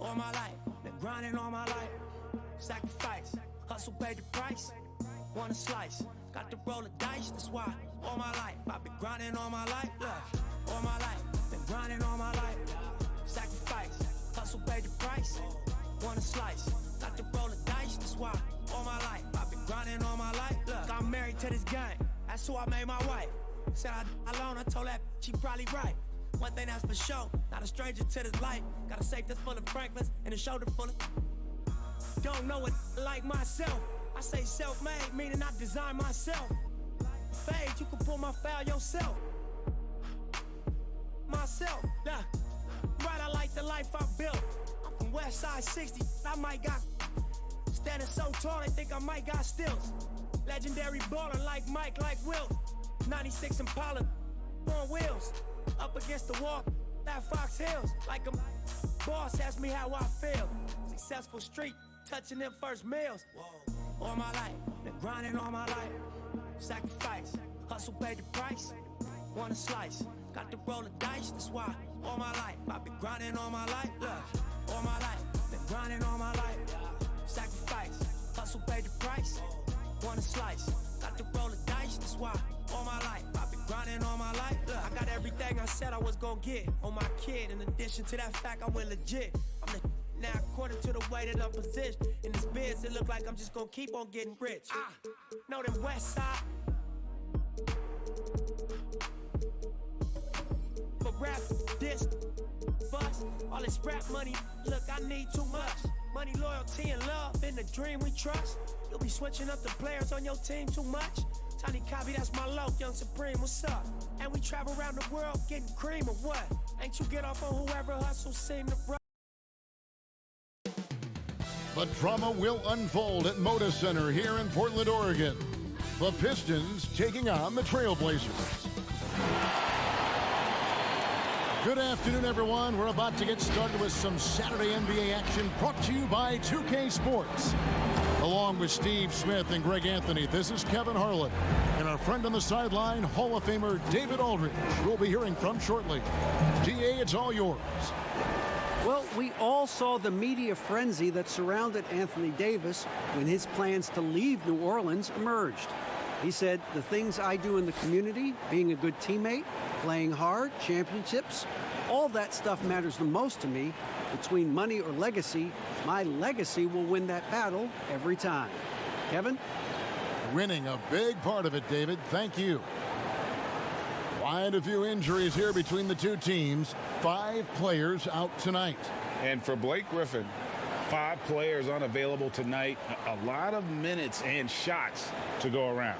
all my life. Been grinding all my life. Sacrifice, hustle paid the price. Want a slice, got to roll the dice. That's why all my life I've been grinding all my life. Look, all my life, been grinding all my life. Sacrifice, hustle paid the price. Want a slice, got to roll the dice. That's why all my life I've been grinding all my life. Look, I'm married to this game. That's who I made my wife. Said I alone, I told that she probably right. One thing that's for sure, not a stranger to this life. Got a safe that's full of Franklins and a shoulder full of. Don't know it like myself. I say self-made, meaning I design myself. Fade, you can pull my foul yourself. Myself, yeah. Right, I like the life I built. I'm from West Side 60, I might got. Standing so tall, they think I might got stilts. Legendary baller like Mike, like Wilt. 96 Impala on wheels. Up against the wall, that Fox Hills. Like a boss asked me how I feel. Successful street, touching them first meals. All my life, been grinding all my life. Sacrifice, hustle paid the price. Want a slice, got to roll the dice. That's why all my life I've been grinding all my life. Look, all my life, been grinding all my life. Sacrifice, hustle paid the price. Want a slice, got to roll the dice. That's why all my life I've been grinding all my life. Look, I got everything I said I was gonna get on my kid. In addition to that fact, I went legit. I'm the now according to the way that I'm positioned in this biz, it look like I'm just gonna keep on getting rich. Know them West Side. For rap, this, bust, all this rap money. Look, I need too much. Money, loyalty, and love in the dream we trust. You'll be switching up the players on your team too much. Tiny copy, that's my low, Young Supreme, what's up? And we travel around the world getting cream or what? Ain't you get off on whoever hustles seem to run. The drama will unfold at Moda Center here in Portland, Oregon. The Pistons taking on the Trailblazers. Good afternoon, everyone. We're about to get started with some Saturday NBA action brought to you by 2K Sports. Along with Steve Smith and Greg Anthony, this is Kevin Harlan. And our friend on the sideline, Hall of Famer David Aldridge, we'll be hearing from shortly. DA, it's all yours. Well, we all saw the media frenzy that surrounded Anthony Davis when his plans to leave New Orleans emerged. He said, the things I do in the community, being a good teammate, playing hard, championships, all that stuff matters the most to me. Between money or legacy, my legacy will win that battle every time. Kevin? Winning a big part of it, David. Thank you. Quite a few injuries here between the two teams. 5 players out tonight. And for Blake Griffin, 5 players unavailable tonight. A lot of minutes and shots to go around.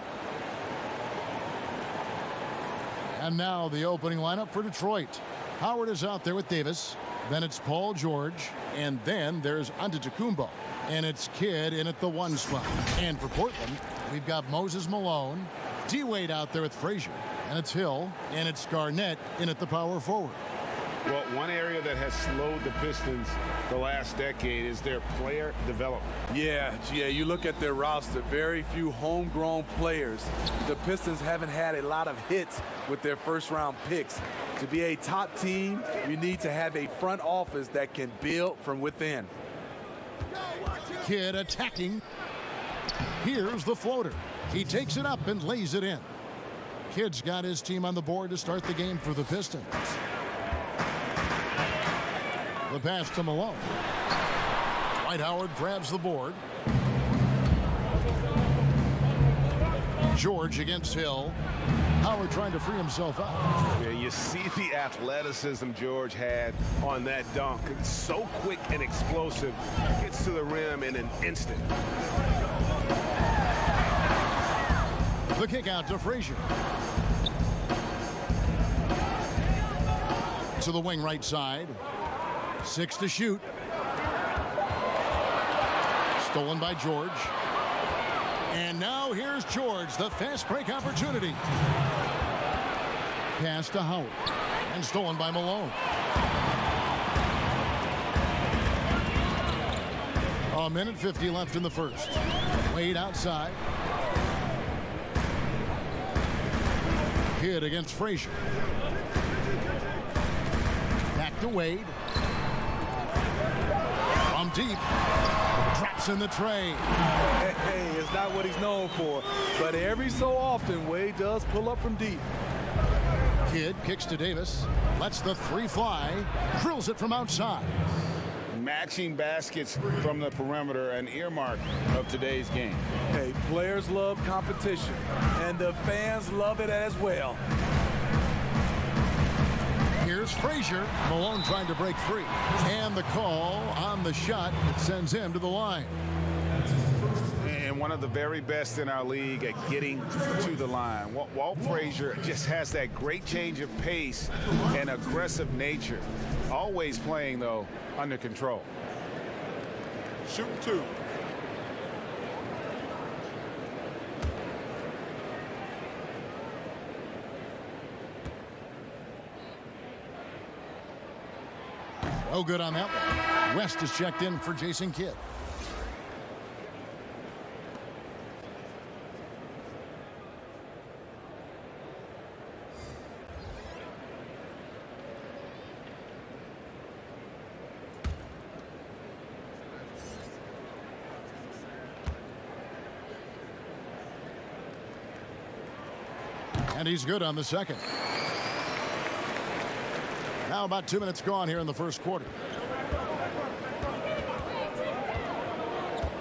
And now the opening lineup for Detroit. Howard is out there with Davis. Then it's Paul George. And then there's Antetokounmpo. And it's Kidd in at the 1 spot. And for Portland, we've got Moses Malone. D-Wade out there with Frazier. And it's Hill. And it's Garnett in at the power forward. Well, one area that has slowed the Pistons the last decade is their player development. Yeah, you look at their roster, very few homegrown players. The Pistons haven't had a lot of hits with their first-round picks. To be a top team, you need to have a front office that can build from within. Kidd attacking. Here's the floater. He takes it up and lays it in. Kidd's got his team on the board to start the game for the Pistons. The pass to Malone. Dwight Howard grabs the board. George against Hill. Howard trying to free himself out. Yeah, you see the athleticism George had on that dunk. It's so quick and explosive. Gets to the rim in an instant. The kick out to Frazier. To the wing right side. 6 to shoot. Stolen by George. And now here's George, the fast break opportunity. Pass to Howard. And stolen by Malone. A minute 50 left in the first. Wade outside. Kidd against Frazier. Back to Wade. deep. Drops in the tray. Hey, it's not what he's known for, but every so often, Wade does pull up from deep. Kidd kicks to Davis. Lets the three fly. Drills it from outside. Matching baskets from the perimeter, an earmark of today's game. Hey, players love competition, and the fans love it as well. Here's Frazier. Malone trying to break free. And the call on the shot that sends him to the line. And one of the very best in our league at getting to the line. Walt Frazier just has that great change of pace and aggressive nature. Always playing, though, under control. Shooting two. No good on that one. West is checked in for Jason Kidd. And he's good on the second. Now about 2 minutes gone here in the first quarter.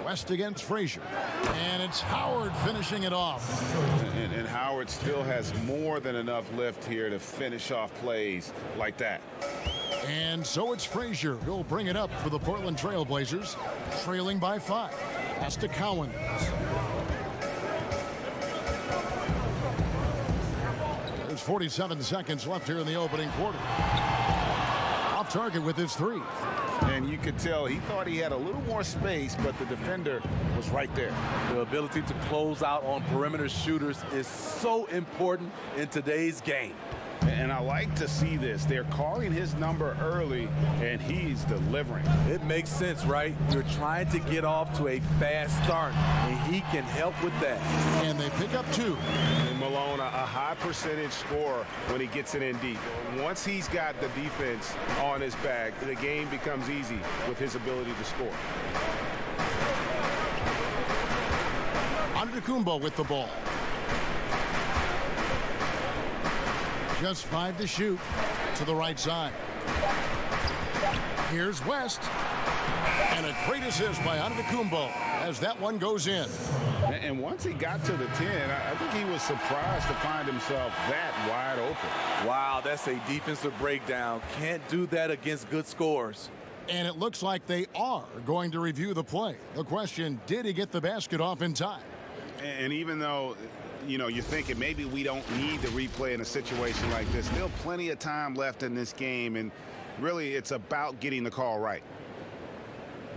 West against Frazier. And it's Howard finishing it off. And Howard still has more than enough lift here to finish off plays like that. And so it's Frazier who'll bring it up for the Portland Trail Blazers, trailing by 5. Pass to Cowan. There's 47 seconds left here in the opening quarter. Off target with his three. And you could tell he thought he had a little more space, but the defender was right there. The ability to close out on perimeter shooters is so important in today's game. And I like to see this. They're calling his number early, and he's delivering. It makes sense, right? You're trying to get off to a fast start, and he can help with that. And they pick up 2. And Malone, a high percentage scorer when he gets it in deep. Once he's got the defense on his back, the game becomes easy with his ability to score. Antetokounmpo with the ball. Just 5 to shoot to the right side. Here's West. And a great assist by Antetokounmpo as that one goes in. And once he got to the 10, I think he was surprised to find himself that wide open. Wow, that's a defensive breakdown. Can't do that against good scores. And it looks like they are going to review the play. The question, did he get the basket off in time? And even though, you know, you're thinking maybe we don't need the replay in a situation like this, still plenty of time left in this game, and really it's about getting the call right.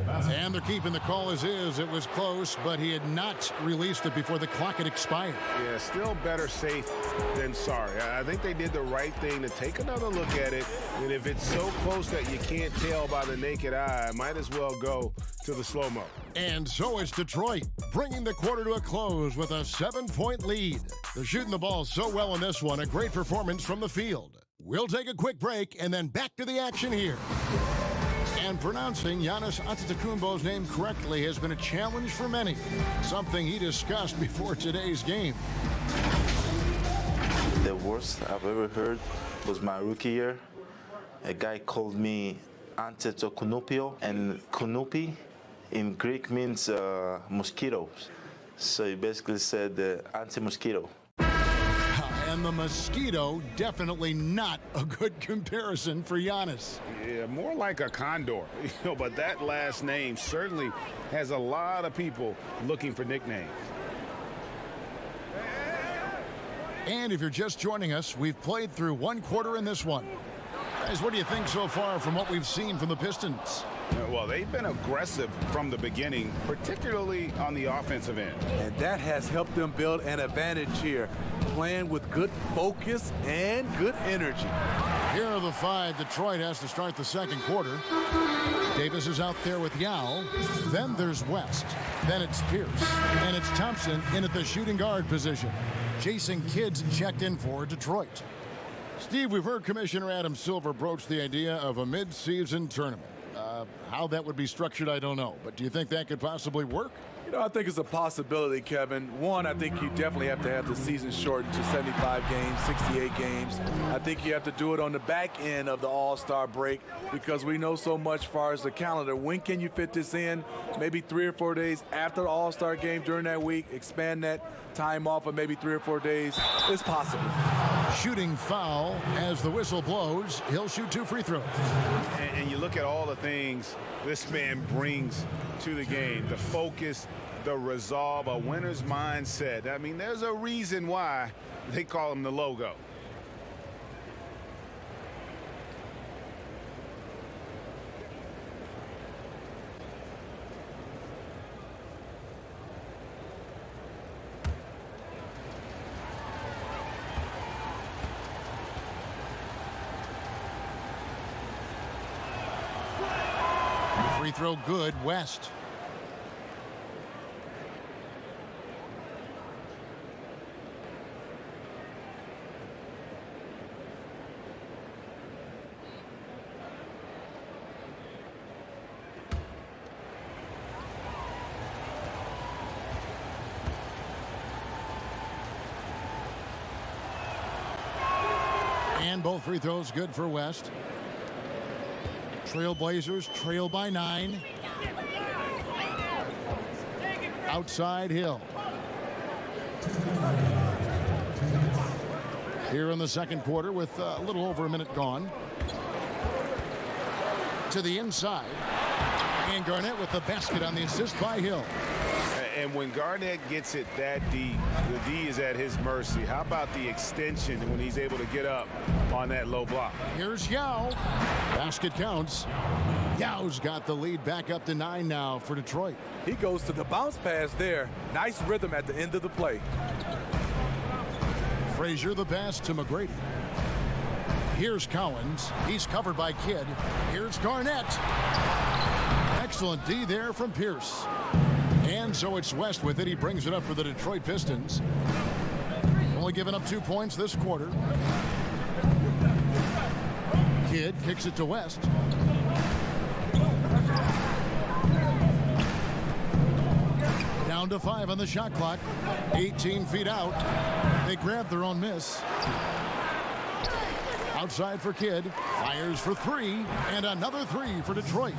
And they're keeping the call as is. It was close, but he had not released it before the clock had expired. Yeah, still better safe than sorry. I think they did the right thing to take another look at it, and if it's so close that you can't tell by the naked eye, might as well go to the slow-mo. And so it's Detroit, bringing the quarter to a close with a 7-point lead. They're shooting the ball so well in this one, a great performance from the field. We'll take a quick break and then back to the action here. And pronouncing Giannis Antetokounmpo's name correctly has been a challenge for many, something he discussed before today's game. The worst I've ever heard was my rookie year. A guy called me Antetokounmpo, and Kunupi in Greek means mosquitoes. So he basically said anti-mosquito. And the mosquito, definitely not a good comparison for Giannis. Yeah, more like a condor, but that last name certainly has a lot of people looking for nicknames. And if you're just joining us, we've played through one quarter in this one. Guys, what do you think so far from what we've seen from the Pistons? Well, they've been aggressive from the beginning, particularly on the offensive end. And that has helped them build an advantage here, playing with good focus and good energy. Here are the 5 Detroit has to start the second quarter. Davis is out there with Yao. Then there's West. Then it's Pierce. And it's Thompson in at the shooting guard position. Jason Kidd's checked in for Detroit. Steve, we've heard Commissioner Adam Silver broach the idea of a mid-season tournament. How that would be structured, I don't know. But do you think that could possibly work? You know, I think it's a possibility, Kevin. One, I think you definitely have to have the season shortened to 75 games, 68 games. I think you have to do it on the back end of the All-Star break because we know so much as far as the calendar. When can you fit this in? Maybe 3 or 4 days after the All-Star game during that week. Expand that time off of maybe 3 or 4 days. It's possible. Shooting foul as the whistle blows. He'll shoot 2 free throws. And you look at all the things this man brings to the game. The focus, the resolve, a winner's mindset. I mean, there's a reason why they call him the logo. Free throw good, West. And both free throws good for West. Trailblazers trail by 9. Outside Hill. Here in the second quarter with a little over a minute gone. To the inside. And Garnett with the basket on the assist by Hill. And when Garnett gets it that deep, the D is at his mercy. How about the extension when he's able to get up on that low block? Here's Yao. Basket counts. Yao's got the lead back up to 9 now for Detroit. He goes to the bounce pass there. Nice rhythm at the end of the play. Frazier the pass to McGrady. Here's Cowens. He's covered by Kidd. Here's Garnett. Excellent D there from Pierce. And so it's West with it. He brings it up for the Detroit Pistons. Only giving up 2 points this quarter. Kidd kicks it to West. Down to 5 on the shot clock. 18 feet out. They grab their own miss. Outside for Kidd. Fires for 3. And another 3 for Detroit.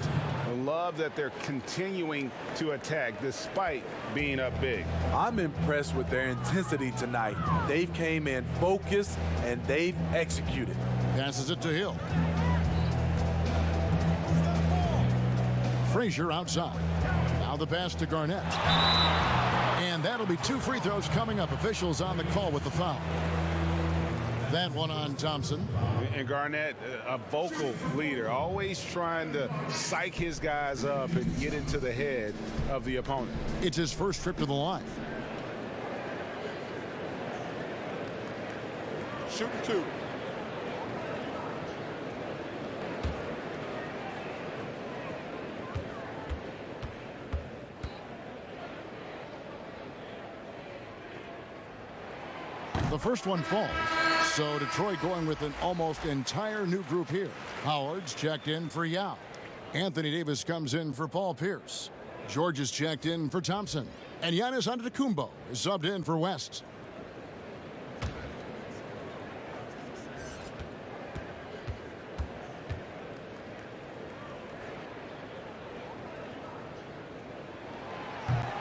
I love that they're continuing to attack despite being up big. I'm impressed with their intensity tonight. They've came in focused and they've executed. Passes it to Hill. Frazier outside. Now the pass to Garnett. And that'll be 2 free throws coming up. Officials on the call with the foul. That one on Thompson. And Garnett, a vocal leader, always trying to psych his guys up and get into the head of the opponent. It's his first trip to the line. Shoot 2. The first one falls. So Detroit going with an almost entire new group here. Howard's checked in for Yao. Anthony Davis comes in for Paul Pierce. George is checked in for Thompson. And Giannis Antetokounmpo is subbed in for West.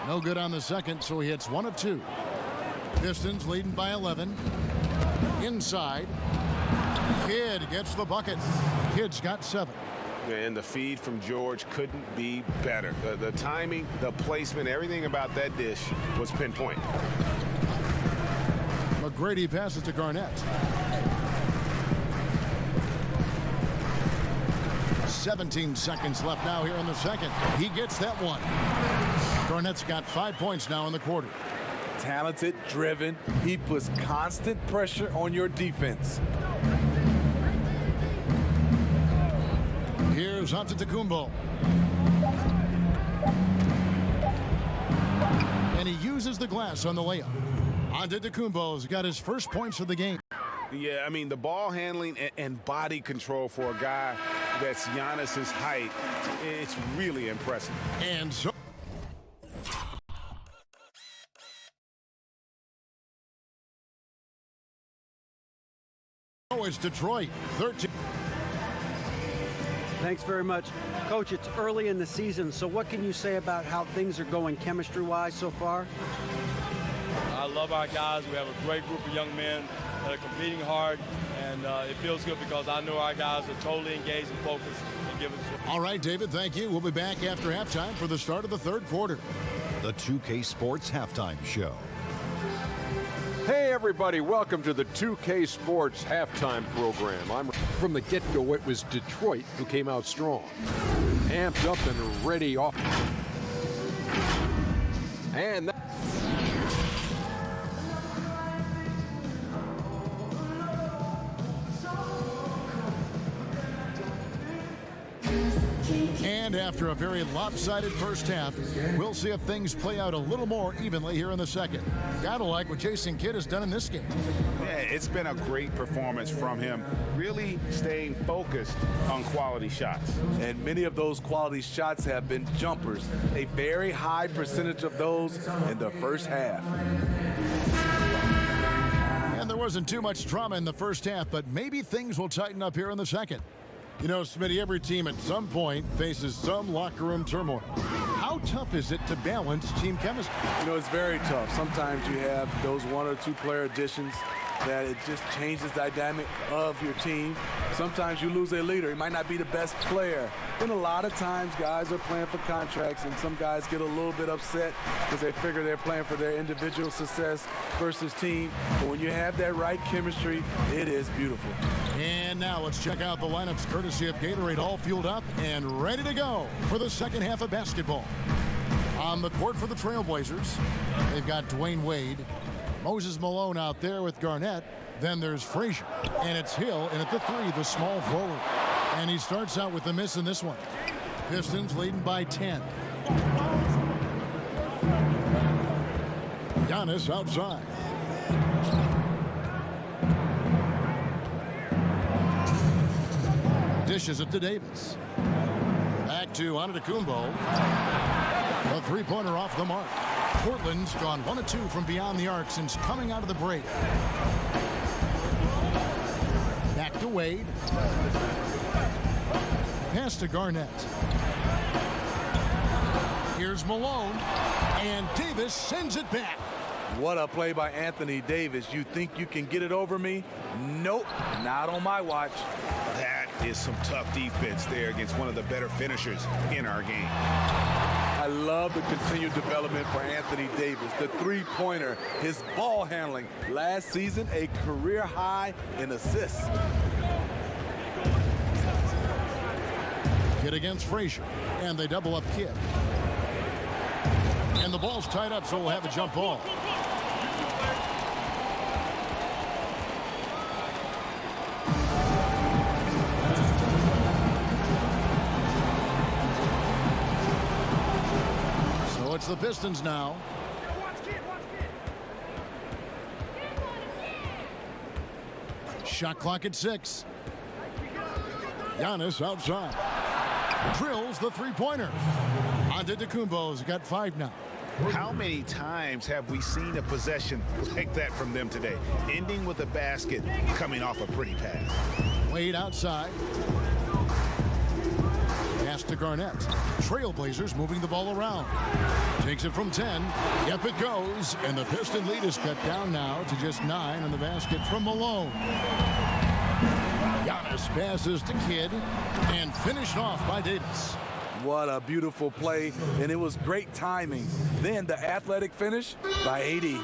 No good on the second, so he hits 1 of 2. Pistons leading by 11. Inside. Kidd gets the bucket. Kidd's got 7. And the feed from George couldn't be better. The timing, the placement, everything about that dish was pinpoint. McGrady passes to Garnett. 17 seconds left now here in the second. He gets that one. Garnett's got 5 points now in the quarter. Talented, driven. He puts constant pressure on your defense. Here's Antetokounmpo. And he uses the glass on the layup. Antetokounmpo's got his first points of the game. Yeah, I mean, the ball handling and body control for a guy that's Giannis's height, it's really impressive. And so it's Detroit, 13. Thanks very much. Coach, it's early in the season, so what can you say about how things are going chemistry-wise so far? I love our guys. We have a great group of young men that are competing hard, and it feels good because I know our guys are totally engaged and focused and giving us. All right, David, thank you. We'll be back after halftime for the start of the third quarter. The 2K Sports Halftime Show. Hey everybody, welcome to the 2K Sports Halftime Program. From the get-go, it was Detroit who came out strong. Amped up and ready off. And And after a very lopsided first half, we'll see if things play out a little more evenly here in the second. Gotta like what Jason Kidd has done in this game. Yeah, it's been a great performance from him, really staying focused on quality shots. And many of those quality shots have been jumpers. A very high percentage of those in the first half. And there wasn't too much drama in the first half, but maybe things will tighten up here in the second. You know, Smitty, every team at some point faces some locker room turmoil. How tough is it to balance team chemistry? You know, it's very tough. Sometimes you have those one or two player additions that it just changes the dynamic of your team. Sometimes you lose a leader. He might not be the best player. Then a lot of times guys are playing for contracts, and some guys get a little bit upset because they figure they're playing for their individual success versus team. But when you have that right chemistry, it is beautiful. And now let's check out the lineups courtesy of Gatorade, all fueled up and ready to go for the second half of basketball. On the court for the Trailblazers, they've got Dwayne Wade, Moses Malone out there with Garnett. Then there's Frazier, and it's Hill, and at the three, the small forward. And he starts out with a miss in this one. Pistons leading by 10. Giannis outside. Dishes it to Davis. Back to Antetokounmpo. A three-pointer off the mark. Portland's gone 1 of 2 from beyond the arc since coming out of the break. Back to Wade. Pass to Garnett. Here's Malone. And Davis sends it back. What a play by Anthony Davis. You think you can get it over me? Nope, not on my watch. That is some tough defense there against one of the better finishers in our game. I love the continued development for Anthony Davis. The three-pointer, his ball handling. Last season, a career high in assists. Kidd against Frazier, and they double up Kidd. And the ball's tied up, so we'll have a jump ball. So it's the Pistons now. Shot clock at 6. Giannis outside. Drills the three-pointer. Antetokounmpo's got 5 now. How many times have we seen a possession like that from them today, ending with a basket coming off a pretty pass? Wade outside. Pass to Garnett. Trailblazers moving the ball around. Takes it from 10. Yep, it goes. And the Piston lead is cut down now to just 9 on the basket from Malone. Giannis passes to Kidd and finished off by Davis. What a beautiful play, and it was great timing. Then the athletic finish by 80.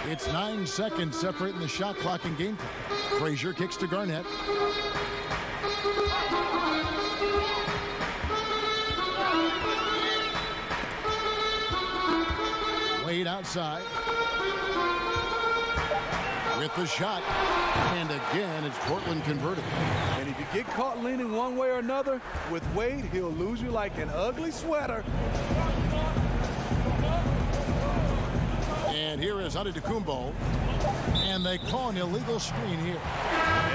It's 9 seconds separating the shot clock and game clock. Frazier kicks to Garnett. Wade outside. With the shot. And again, it's Portland converted. And if you get caught leaning one way or another, with Wade, he'll lose you like an ugly sweater. And here is Antetokounmpo. And they call an illegal screen here.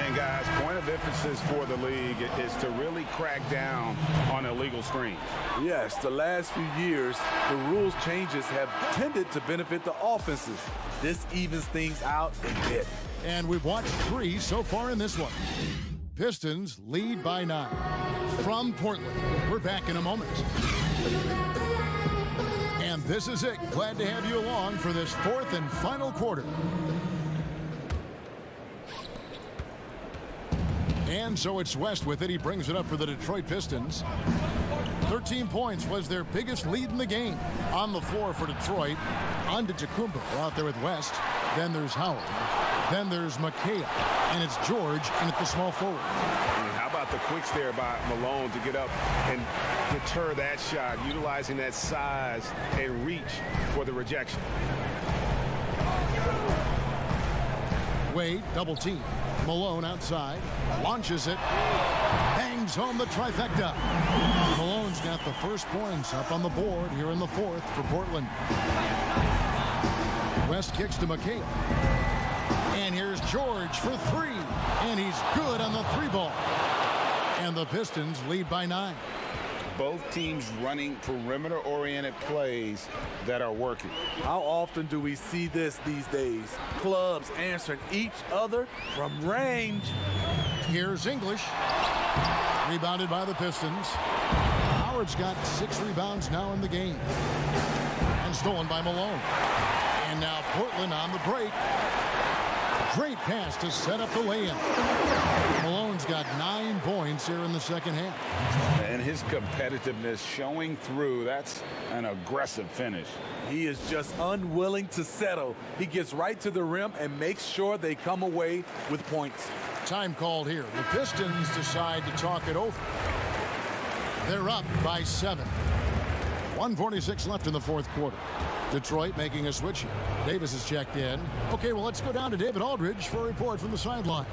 And guys, point of emphasis for the league is to really crack down on illegal screens. Yes, the last few years, the rules changes have tended to benefit the offenses. This evens things out a bit. And we've watched 3 so far in this one. Pistons lead by 9. From Portland, we're back in a moment. And this is it. Glad to have you along for this 4th and final quarter. And so it's West with it. He brings it up for the Detroit Pistons. 13 points was their biggest lead in the game. On the floor for Detroit, Antetokounmpo out there with West. Then there's Howard. Then there's McKay. And it's George in at the small forward. How about the quicks there by Malone to get up and deter that shot, utilizing that size and reach for the rejection. Wade, double team. Malone outside, launches it, bangs home the trifecta. Malone's got the first points up on the board here in the 4th for Portland. West kicks to McKay. And here's George for 3. And he's good on the 3-ball. And the Pistons lead by 9. Both teams running perimeter-oriented plays that are working. How often do we see this these days? Clubs answering each other from range. Here's English. Rebounded by the Pistons. Howard's got 6 rebounds now in the game. And stolen by Malone. And now Portland on the break. Great pass to set up the lay-in. Malone's got 9 points here in the second half. And his competitiveness showing through. That's an aggressive finish. He is just unwilling to settle. He gets right to the rim and makes sure they come away with points. Time called here. The Pistons decide to talk it over. They're up by 7. 1:46 left in the 4th quarter. Detroit making a switch here. Davis is checked in. Okay, well, let's go down to David Aldridge for a report from the sideline.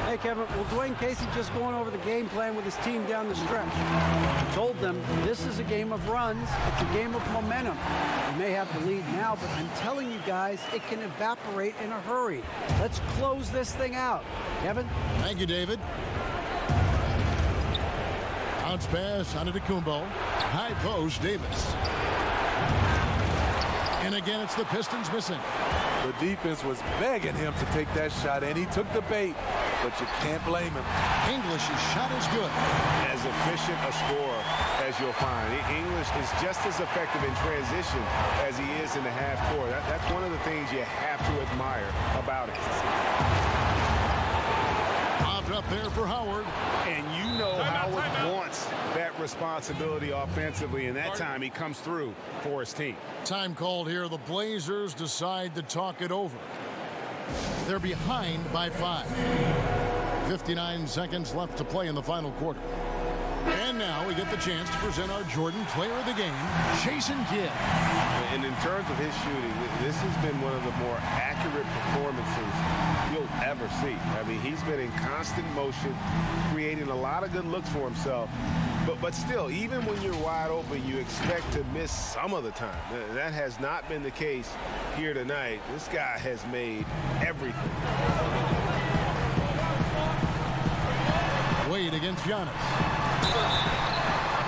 Hey, Kevin. Well, Dwayne Casey just going over the game plan with his team down the stretch. He told them this is a game of runs. It's a game of momentum. We may have the lead now, but I'm telling you guys, it can evaporate in a hurry. Let's close this thing out. Kevin? Thank you, David. Bounce pass, Antetokounmpo. High post, Davis. And again, it's the Pistons missing. The defense was begging him to take that shot, and he took the bait, but you can't blame him. English's shot is good. As efficient a scorer as you'll find. English is just as effective in transition as he is in the half court. That's one of the things you have to admire about it. Popped up there for Howard. And you know Howard wants that responsibility offensively, and that time he comes through for his team. Time called here. The Blazers decide to talk it over. They're behind by 5. 59 seconds left to play in the final quarter. And now we get the chance to present our Jordan Player of the Game, Jason Kidd. And in terms of his shooting, this has been one of the more accurate performances you'll ever see. I mean, he's been in constant motion, creating a lot of good looks for himself. But still, even when you're wide open, you expect to miss some of the time. That has not been the case here tonight. This guy has made everything. Wade against Giannis.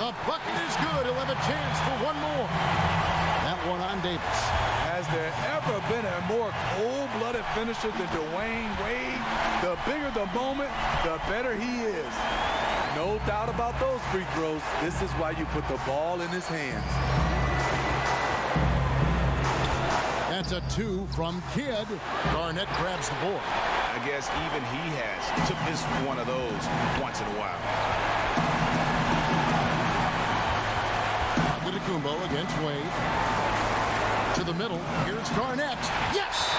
The bucket is good. He'll have a chance for one more. That one on Davis. Has there ever been a more cold-blooded finisher than Dwayne Wade? The bigger the moment, the better he is. No doubt about those free throws. This is why you put the ball in his hands. That's a 2 from Kidd. Garnett grabs the board. I guess even he has to miss one of those once in a while. Antetokounmpo against Wade. To the middle. Here's Garnett. Yes!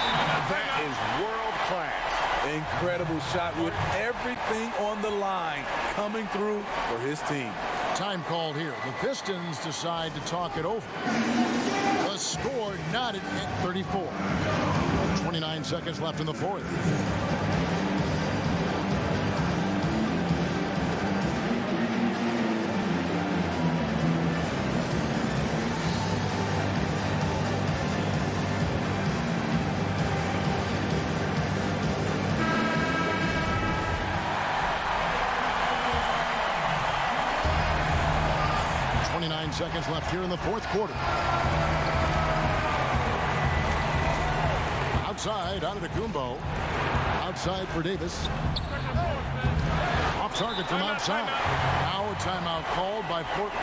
That is world class. Incredible shot with everything on the line coming through for his team. Time called here. The Pistons decide to talk it over. The score knotted at 34. 29 seconds left in the 4th. seconds left here in the fourth quarter. Outside, Antetokounmpo. Outside for Davis. Off target from outside. Now a timeout called by Portland.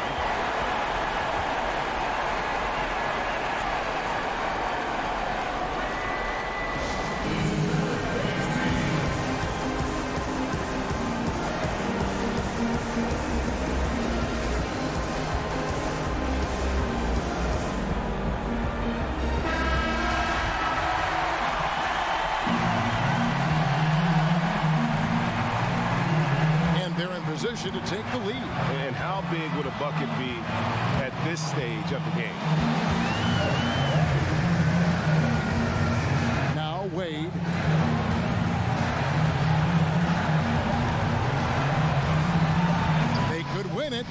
Position to take the lead. And how big would a bucket be at this stage of the game? Now Wade. They could win it.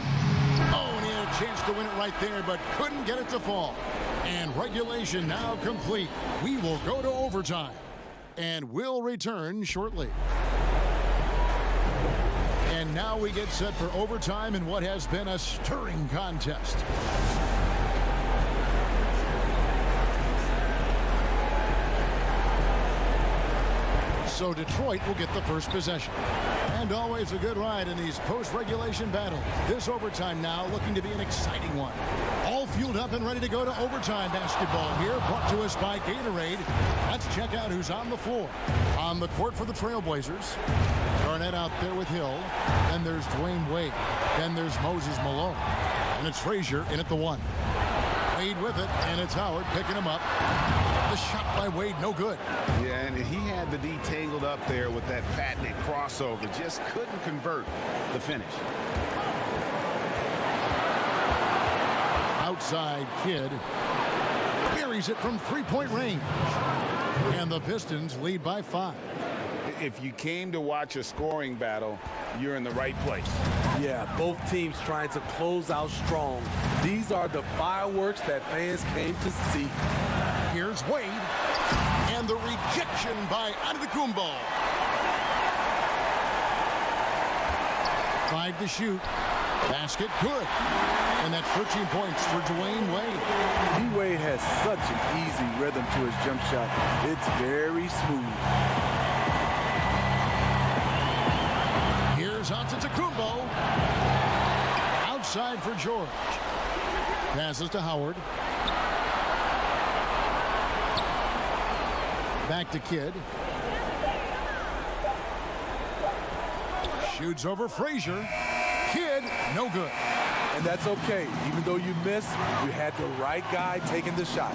Oh, and he had a chance to win it right there, but couldn't get it to fall. And regulation now complete. We will go to overtime. And we'll return shortly. And now we get set for overtime in what has been a stirring contest. So Detroit will get the first possession. And always a good ride in these post-regulation battles. This overtime now looking to be an exciting one. All fueled up and ready to go to overtime basketball here, brought to us by Gatorade. Let's check out who's on the floor. On the court for the Trailblazers, Garnett out there with Hill. Then there's Dwayne Wade. Then there's Moses Malone. And it's Frazier in at the one. Wade with it, and it's Howard picking him up. The shot by Wade, no good. Yeah, and he had the D tangled up there with that patented crossover. Just couldn't convert the finish. Outside Kidd buries it from three-point range. And the Pistons lead by 5. If you came to watch a scoring battle, you're in the right place. Yeah, both teams trying to close out strong. These are the fireworks that fans came to see. Here's Wade. And the rejection by Antetokounmpo. 5 to shoot. Basket good. And that's 13 points for Dwayne Wade. D-Wade has such an easy rhythm to his jump shot. It's very smooth. Here's Antetokounmpo. Outside for George. Passes to Howard. Back to Kidd. Shoots over Frazier. Kidd, no good. And that's okay. Even though you missed, you had the right guy taking the shot.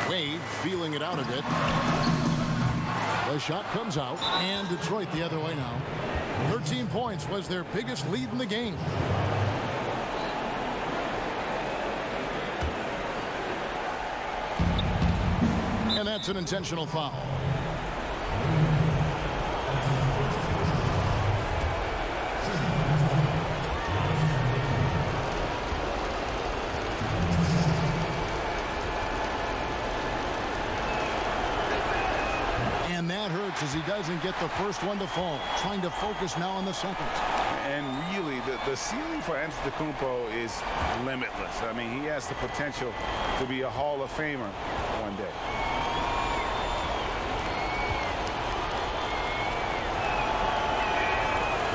Wade feeling it out a bit. The shot comes out, and Detroit the other way now. 13 points was their biggest lead in the game. And that's an intentional foul. And that hurts as he doesn't get the first one to fall. Trying to focus now on the second. And really, the ceiling for Antetokounmpo is limitless. I mean, he has the potential to be a Hall of Famer one day.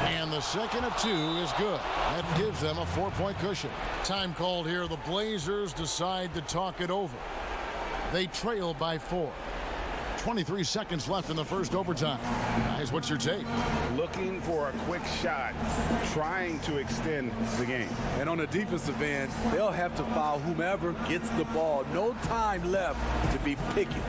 And the second of 2 is good. That gives them a 4-point cushion. Time called here. The Blazers decide to talk it over. They trail by 4. 23 seconds left in the first overtime. Guys, what's your take? Looking for a quick shot, trying to extend the game. And on the defensive end, they'll have to foul whomever gets the ball. No time left to be picky.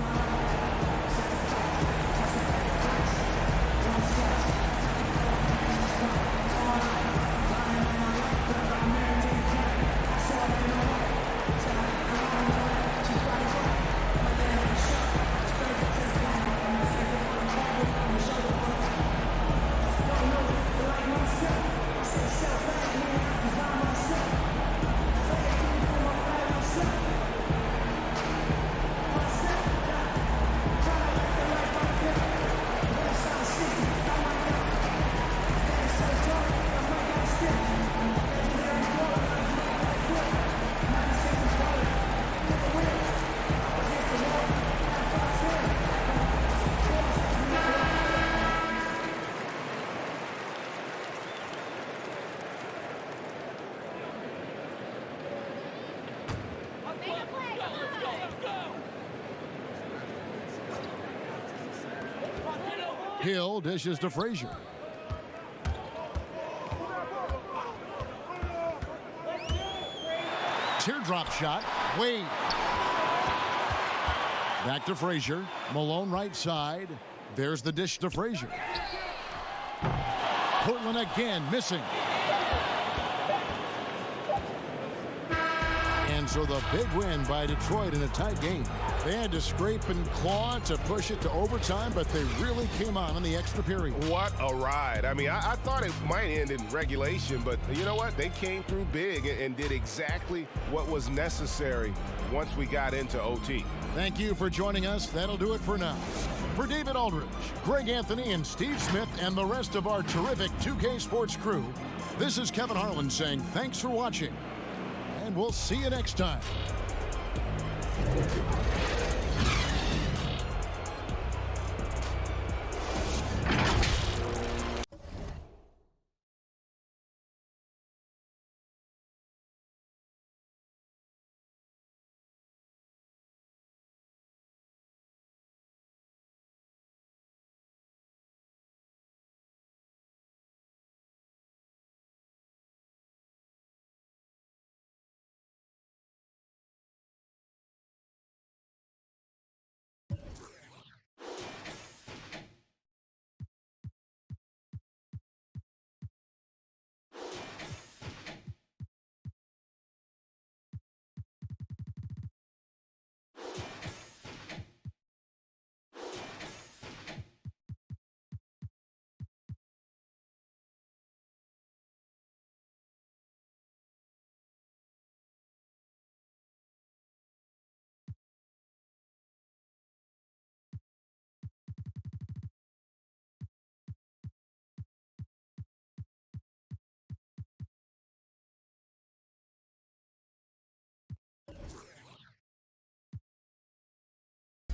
Hill dishes to Frazier. Teardrop shot. Wade. Back to Frazier. Malone right side. There's the dish to Frazier. Portland again missing. And so the big win by Detroit in a tight game. They had to scrape and claw to push it to overtime, but they really came on in the extra period. What a ride. I mean, I thought it might end in regulation, but you know what? They came through big and did exactly what was necessary once we got into OT. Thank you for joining us. That'll do it for now. For David Aldridge, Greg Anthony, and Steve Smith, and the rest of our terrific 2K Sports crew, this is Kevin Harlan saying thanks for watching, and we'll see you next time.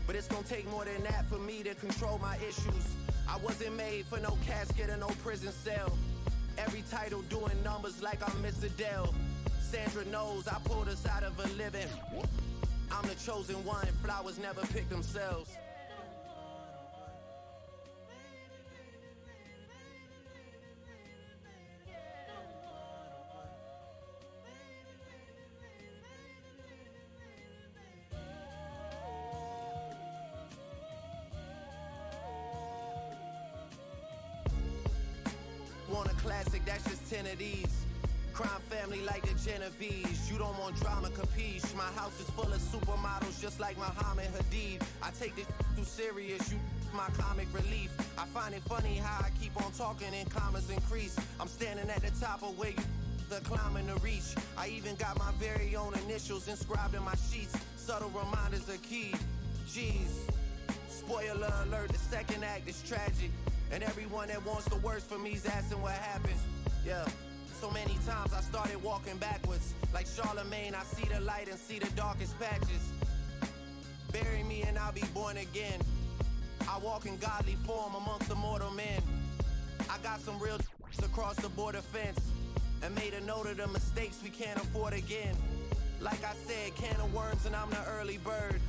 But it's gonna take more than that for me to control my issues. I wasn't made for no casket or no prison cell. Every title doing numbers like I'm Mr. Dell. Sandra knows I pulled us out of a living. I'm the chosen one, flowers never pick themselves. Want a classic, that's just 10 of these. Crime family like the Genovese. You don't want drama, capiche. My house is full of supermodels just like Muhammad Hadid. I take this too serious, you my comic relief. I find it funny how I keep on talking and commas increase. I'm standing at the top of where you the climbing to reach. I even got my very own initials inscribed in my sheets. Subtle reminders are key. Jeez. Spoiler alert, the second act is tragic. And everyone that wants the worst for me's asking what happens. Yeah, so many times I started walking backwards. Like Charlemagne, I see the light and see the darkest patches. Bury me and I'll be born again. I walk in godly form amongst the mortal men. I got some real across the border fence. And made a note of the mistakes we can't afford again. Like I said, can of worms and I'm the early bird.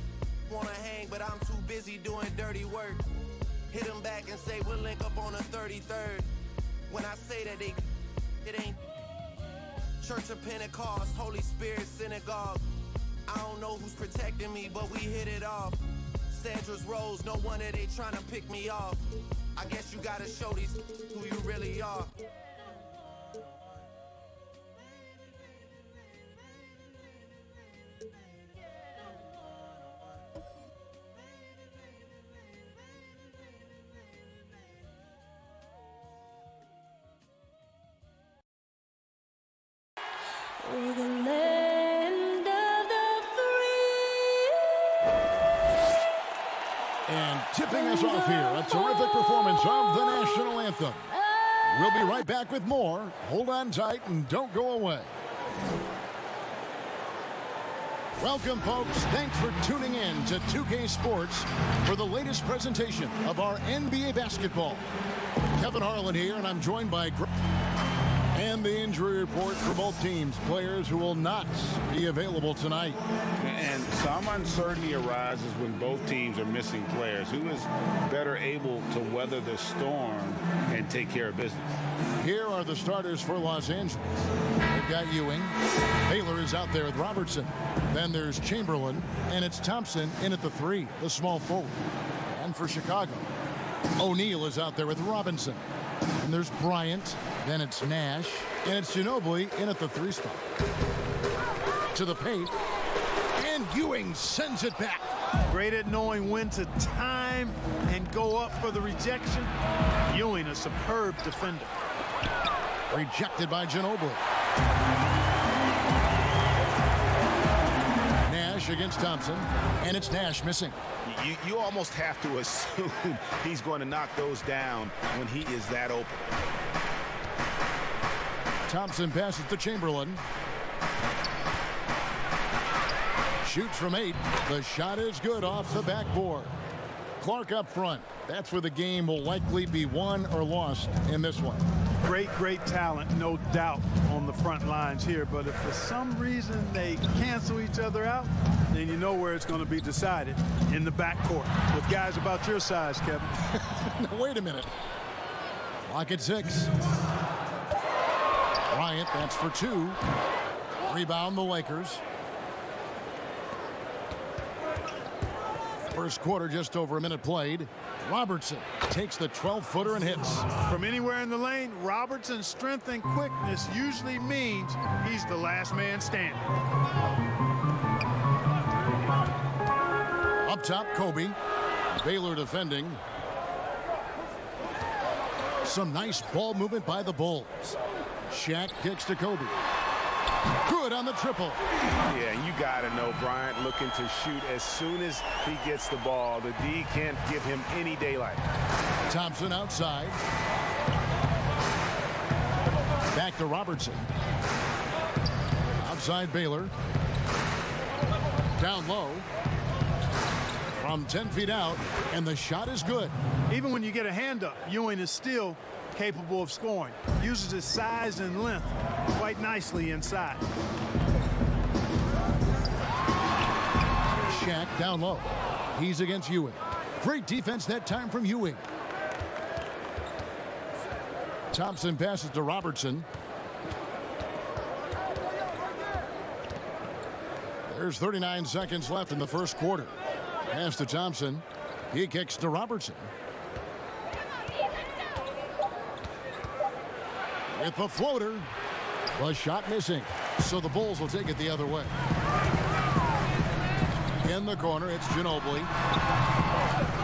Wanna hang, but I'm too busy doing dirty work. Hit them back and say we'll link up on the 33rd. When I say that it ain't Church of Pentecost, Holy Spirit Synagogue. I don't know who's protecting me, but we hit it off. Sandra's rose, no wonder they trying to pick me off. I guess you gotta show these who you really are. For the land of the free. And tipping us off here, a terrific performance of the national anthem. We'll be right back with more. Hold on tight and don't go away. Welcome, folks. Thanks for tuning in to 2K Sports for the latest presentation of our NBA basketball. Kevin Harlan here, and I'm joined by Greg. And And the injury report for both teams. Players who will not be available tonight. And some uncertainty arises when both teams are missing players. Who is better able to weather the storm and take care of business? Here are the starters for Los Angeles. They've got Ewing. Baylor is out there with Robertson. Then there's Chamberlain, and it's Thompson in at the 3, the small forward. And for Chicago, O'Neal is out there with Robinson. And there's Bryant. Then it's Nash. And it's Ginobili in at the 3 spot. To the paint. And Ewing sends it back. Great at knowing when to time and go up for the rejection. Ewing, a superb defender. Rejected by Ginobili. Nash against Thompson. And it's Nash missing. You almost have to assume he's going to knock those down when he is that open. Thompson passes to Chamberlain. Shoots from 8. The shot is good off the backboard. Clark up front. That's where the game will likely be won or lost in this one. Great talent, no doubt, on the front lines here. But if for some reason they cancel each other out, then you know where it's going to be decided, in the backcourt with guys about your size, Kevin. Now, wait a minute. Clock at 6. Bryant, that's for 2. Rebound the Lakers. First quarter, just over a minute played. Robertson takes the 12-footer and hits. From anywhere in the lane, Robertson's strength and quickness usually means he's the last man standing. Up top, Kobe. Baylor defending. Some nice ball movement by the Bulls. Shaq kicks to Kobe. Good on the triple. Yeah, you got to know Bryant looking to shoot as soon as he gets the ball. The D can't give him any daylight. Thompson outside. Back to Robertson. Outside Baylor. Down low. From 10 feet out, and the shot is good. Even when you get a hand up, Ewing is still capable of scoring. Uses his size and length quite nicely inside. Shaq down low. He's against Ewing. Great defense that time from Ewing. Thompson passes to Robertson. There's 39 seconds left in the first quarter. Pass to Thompson. He kicks to Robertson. With the floater. The shot missing. So the Bulls will take it the other way. In the corner, it's Ginobili.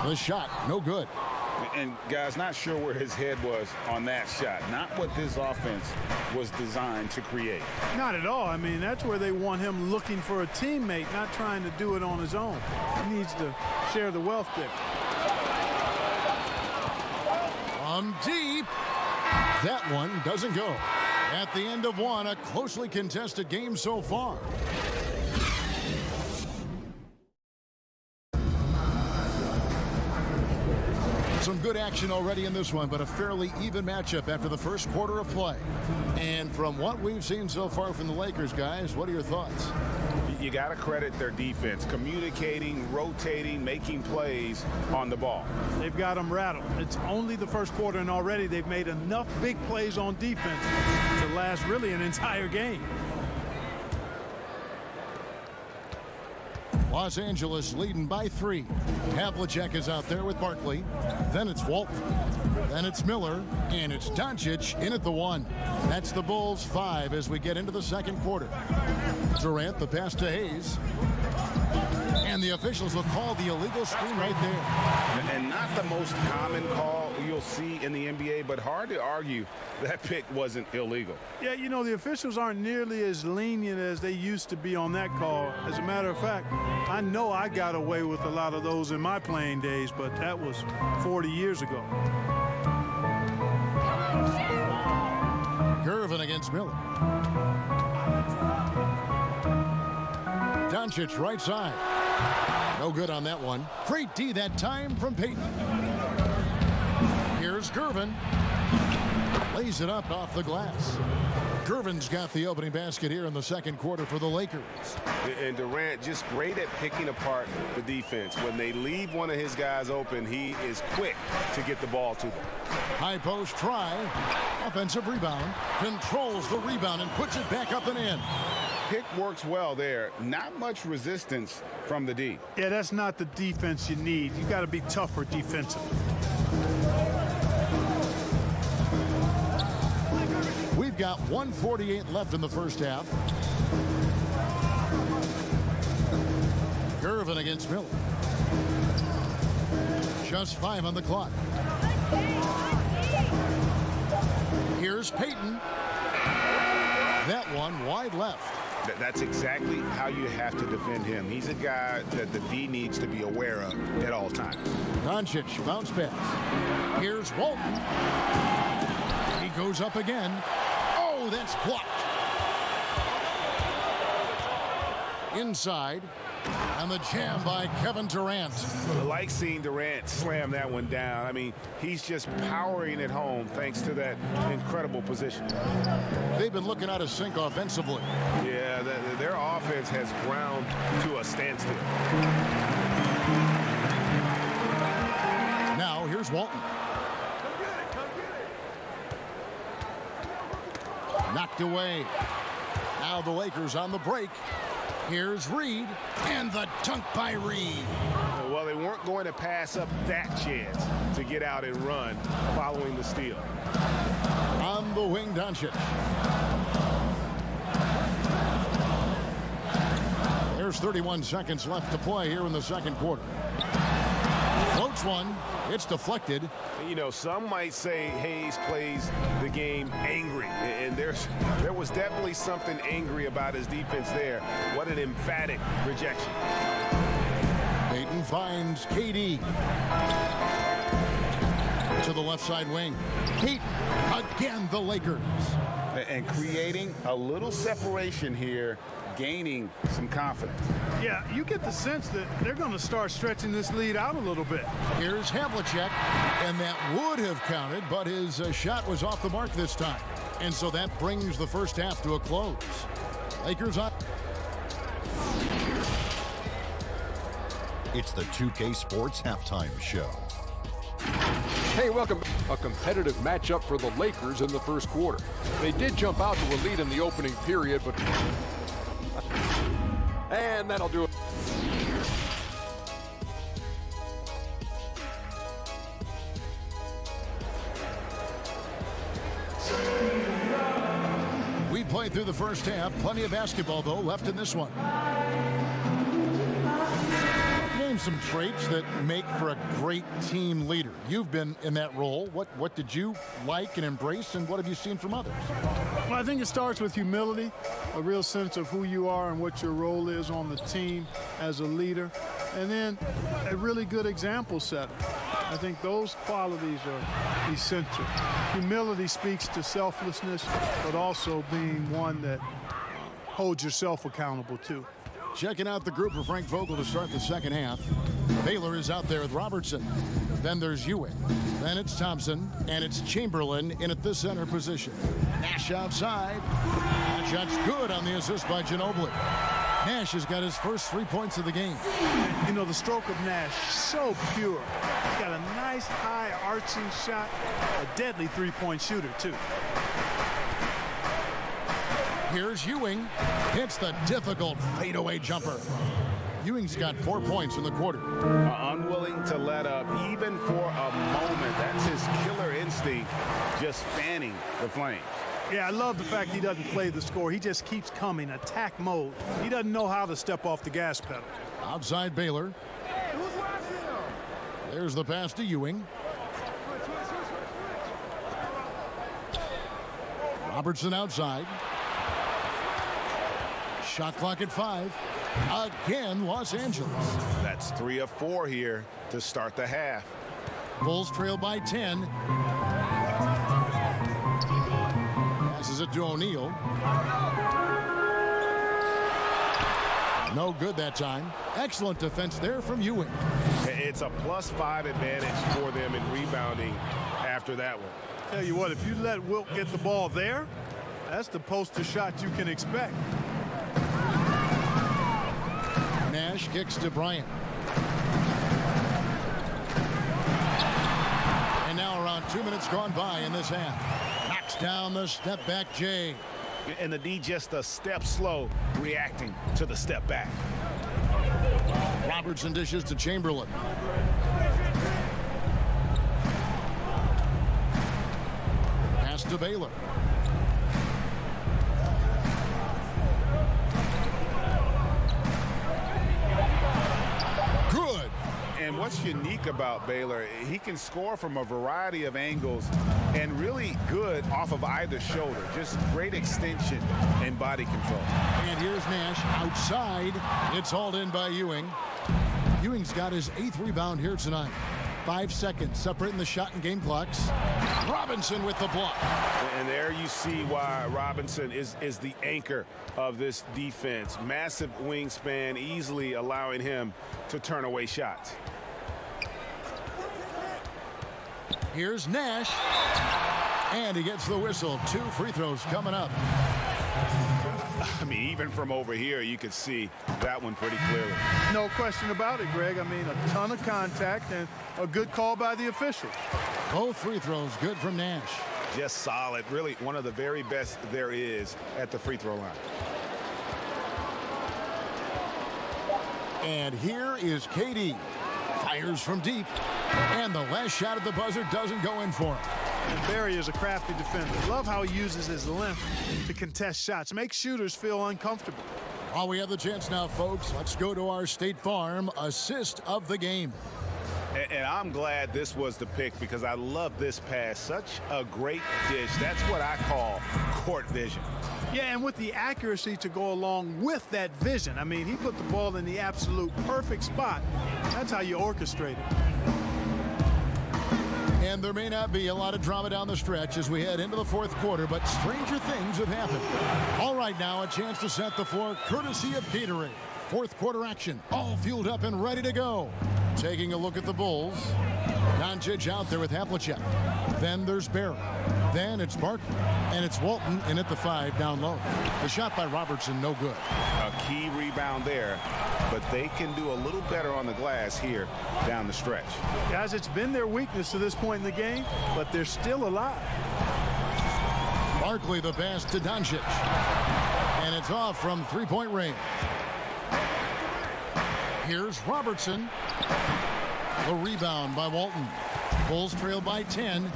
The shot, no good. And guys, not sure where his head was on that shot. Not what this offense was designed to create. Not at all. I mean, that's where they want him looking for a teammate, not trying to do it on his own. He needs to share the wealth there. From deep. That one doesn't go. At the end of one, a closely contested game so far. Some good action already in this one, but a fairly even matchup after the first quarter of play. And from what we've seen so far from the Lakers, guys, what are your thoughts? You got to credit their defense, communicating, rotating, making plays on the ball. They've got them rattled. It's only the first quarter, and already they've made enough big plays on defense to last really an entire game. Los Angeles leading by 3. Havlicek is out there with Barkley. Then it's Walton. Then it's Miller. And it's Doncic in at the 1. That's the Bulls 5 as we get into the second quarter. Durant, the pass to Hayes. And the officials will call the illegal screen right there. And not the most common call you'll see in the NBA, but hard to argue that pick wasn't illegal. Yeah, you know, the officials aren't nearly as lenient as they used to be on that call. As a matter of fact, I know I got away with a lot of those in my playing days, but that was 40 years ago. Gervin against Miller. Doncic right side. No good on that one. Great D that time from Payton. Here's Gervin. Lays it up off the glass. Gervin's got the opening basket here in the second quarter for the Lakers. And Durant just great at picking apart the defense. When they leave one of his guys open, he is quick to get the ball to them. High post try. Offensive rebound. Controls the rebound and puts it back up and in. Pick works well there. Not much resistance from the D. Yeah, that's not the defense you need. You got to be tougher defensively. We've got 1:48 left in the first half. Gervin against Miller. Just 5 on the clock. Here's Payton. That one wide left. That's exactly how you have to defend him. He's a guy that the D needs to be aware of at all times. Doncic bounce pass. Here's Walton. He goes up again. Oh, that's blocked. Inside. And the jam by Kevin Durant. I like seeing Durant slam that one down. I mean, he's just powering it home thanks to that incredible position. They've been looking out of sync offensively. Yeah, their offense has ground to a standstill. Now, here's Walton. Knocked away. Now the Lakers on the break. Here's Reed, and the dunk by Reed. Well, they weren't going to pass up that chance to get out and run following the steal. On the wing, Doncic. There's 31 seconds left to play here in the second quarter. Floats one. It's deflected. You know, some might say Hayes plays the game angry, and there was definitely something angry about his defense there. What an emphatic rejection. Payton finds KD to the left side wing. Payton, again the Lakers. And creating a little separation here, gaining some confidence. Yeah, you get the sense that they're going to start stretching this lead out a little bit. Here's Havlicek, and that would have counted, but his shot was off the mark this time. And so that brings the first half to a close. Lakers on. It's the 2K Sports Halftime Show. Hey, welcome. A competitive matchup for the Lakers in the first quarter. They did jump out to a lead in the opening period, but... and that'll do it. We played through the first half. Plenty of basketball, though, left in this one. Name some traits that make for a great team leader. You've been in that role. What did you like and embrace, and what have you seen from others? Well, I think it starts with humility, a real sense of who you are and what your role is on the team as a leader, and then a really good example setter. I think those qualities are essential. Humility speaks to selflessness, but also being one that holds yourself accountable too. Checking out the group for Frank Vogel to start the second half. Baylor is out there with Robertson. Then there's Ewing. Then it's Thompson, and it's Chamberlain in at the center position. Nash outside. That shot's good on the assist by Ginobili. Nash has got his first 3 points of the game. You know, the stroke of Nash, so pure. He's got a nice high arching shot, a deadly three-point shooter too. Here's Ewing. Hits the difficult fadeaway jumper. Ewing's got 4 points in the quarter. Unwilling to let up even for a moment. That's his killer instinct, just fanning the flame. Yeah, I love the fact he doesn't play the score. He just keeps coming, attack mode. He doesn't know how to step off the gas pedal. Outside Baylor. There's the pass to Ewing. Robertson outside. Shot clock at 5. Again, Los Angeles. That's 3 of 4 here to start the half. Bulls trail by 10. Passes it to O'Neal. No good that time. Excellent defense there from Ewing. It's a +5 advantage for them in rebounding after that one. Tell you what, if you let Wilt get the ball there, That's the poster shot you can expect. Nash kicks to Bryant. And now around 2 minutes gone by in this half. Knocks down the step back Jay. And the D just a step slow reacting to the step back. Robertson dishes to Chamberlain. Pass to Baylor. Good. And what's unique about Baylor, he can score from a variety of angles and really good off of either shoulder. Just great extension and body control. And here's Nash outside. It's hauled in by Ewing. Ewing's got his 8th rebound here tonight. 5 seconds separating the shot and game clocks. Robinson with the block. And there you see why Robinson is the anchor of this defense. Massive wingspan, easily allowing him to turn away shots. Here's Nash. And he gets the whistle. 2 free throws coming up. I mean, even from over here, you could see that one pretty clearly. No question about it, Greg. I mean, a ton of contact and a good call by the official. Both free throws good from Nash. Just solid. Really one of the very best there is at the free throw line. And here is KD. Fires from deep. And the last shot at the buzzer doesn't go in for him. And Barry is a crafty defender. Love how he uses his length to contest shots. Make shooters feel uncomfortable. While we have the chance now, folks, let's go to our State Farm assist of the game. And I'm glad this was the pick because I love this pass. Such a great dish. That's what I call court vision. Yeah, and with the accuracy to go along with that vision. I mean, he put the ball in the absolute perfect spot. That's how you orchestrate it. And there may not be a lot of drama down the stretch as we head into the 4th quarter, but stranger things have happened. All right, now a chance to set the floor courtesy of Gatorade. 4th quarter action, all fueled up and ready to go. Taking a look at the Bulls. Doncic out there with Havlicek. Then there's Barrett. Then it's Barkley. And it's Walton in at the 5 down low. The shot by Robertson, no good. A key rebound there, but they can do a little better on the glass here down the stretch. Guys, it's been their weakness to this point in the game, but they're still alive. Barkley the pass to Doncic. And it's off from 3-point range. Here's Robertson. The rebound by Walton. Bulls trail by 10.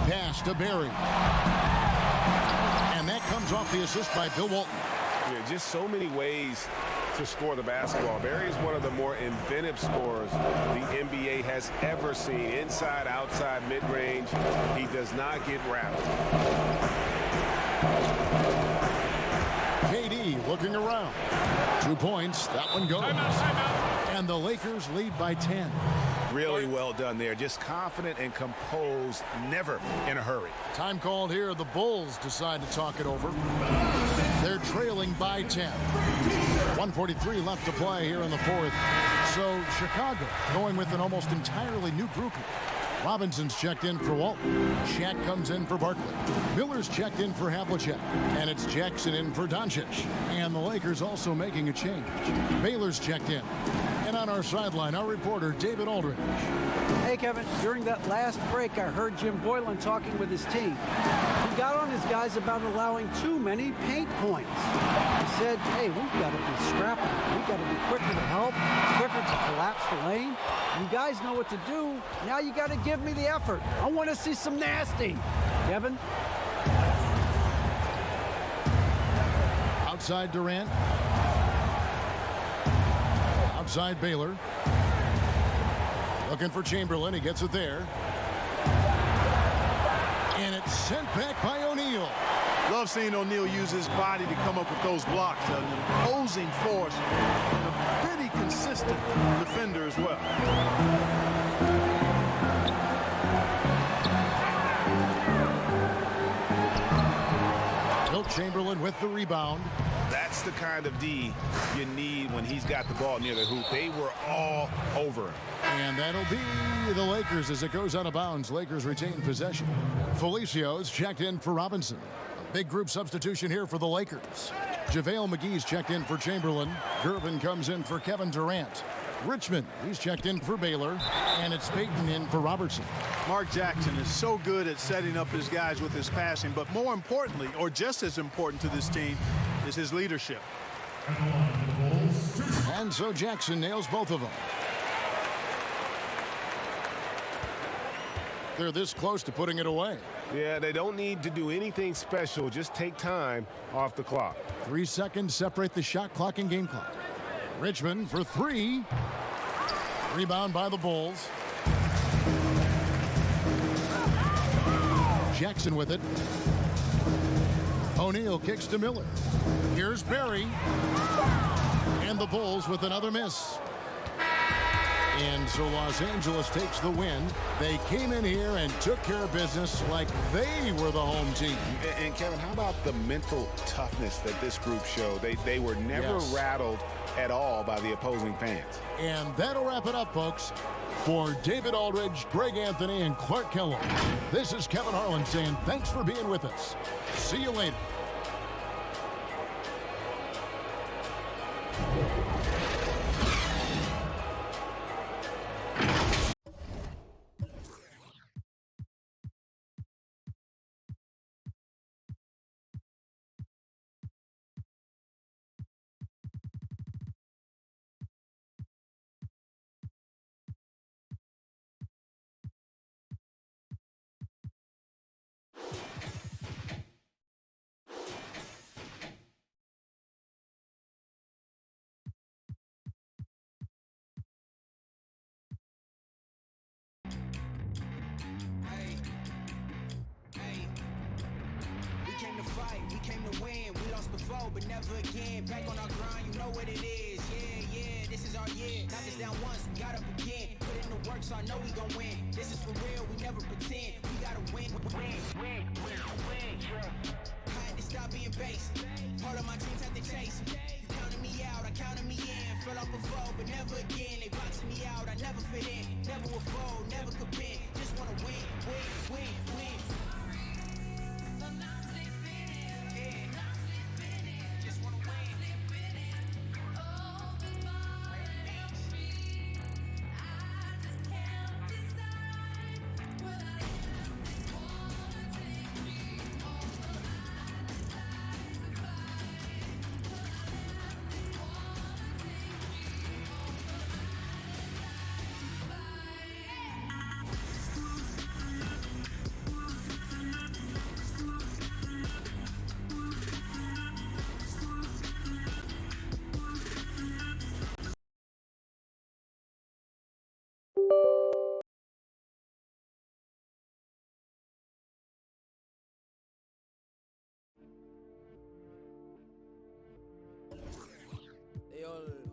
Pass to Barry. And that comes off the assist by Bill Walton. Yeah, just so many ways to score the basketball. Barry is one of the more inventive scorers the NBA has ever seen. Inside, outside, mid-range. He does not get rattled. KD looking around. 2 points. That one goes. Timeout. And the Lakers lead by 10. Really well done there. Just confident and composed. Never in a hurry. Time called here. The Bulls decide to talk it over. They're trailing by 10. 1:43 left to play here in the 4th. So Chicago going with an almost entirely new grouping. Robinson's checked in for Walton. Shaq comes in for Barkley. Miller's checked in for Havlicek. And it's Jackson in for Doncic. And the Lakers also making a change. Baylor's checked in. And on our sideline, our reporter, David Aldridge. Hey, Kevin, during that last break, I heard Jim Boylan talking with his team. He got on his guys about allowing too many paint points. He said, hey, we've got to be scrappy. We've got to be quicker to help, quicker to collapse the lane. You guys know what to do. Now you got to give me the effort. I want to see some nasty. Kevin? Outside Durant. Outside Baylor. Looking for Chamberlain. He gets it there. And it's sent back by O'Neal. Love seeing O'Neal use his body to come up with those blocks. An imposing force and a pretty consistent defender as well. Wilt Chamberlain with the rebound. That's the kind of D you need when he's got the ball near the hoop. They were all over him. And that'll be the Lakers as it goes out of bounds. Lakers retain possession. Felicia's checked in for Robinson. A big group substitution here for the Lakers. JaVale McGee's checked in for Chamberlain. Gervin comes in for Kevin Durant. Richmond, he's checked in for Baylor. And it's Payton in for Robertson. Mark Jackson is so good at setting up his guys with his passing, but more importantly, or just as important to this team, is his leadership. And so Jackson nails both of them. They're this close to putting it away. Yeah, they don't need to do anything special. Just take time off the clock. 3 seconds separate the shot clock and game clock. Richmond for three. Rebound by the Bulls. Jackson with it. O'Neal kicks to Miller. Here's Barry. And the Bulls with another miss. And so Los Angeles takes the win. They came in here and took care of business like they were the home team. And Kevin, how about the mental toughness that this group showed? They were never rattled at all by the opposing fans. And that'll wrap it up, folks. For David Aldridge, Greg Anthony, and Clark Kellogg, this is Kevin Harlan saying thanks for being with us. See you later. But never again, back on our grind, you know what it is. Yeah, this is our year. Not just down once, we got up again. Put in the work, so I know we gon' win. This is for real, we never pretend. We gotta win, win, yeah. I had to stop being base. Part of my dreams had to chase. You counted me out, I counted me in. Fell off before, but never again. They boxing me out, I never fit in. Never will fold, never could bend. Just wanna win.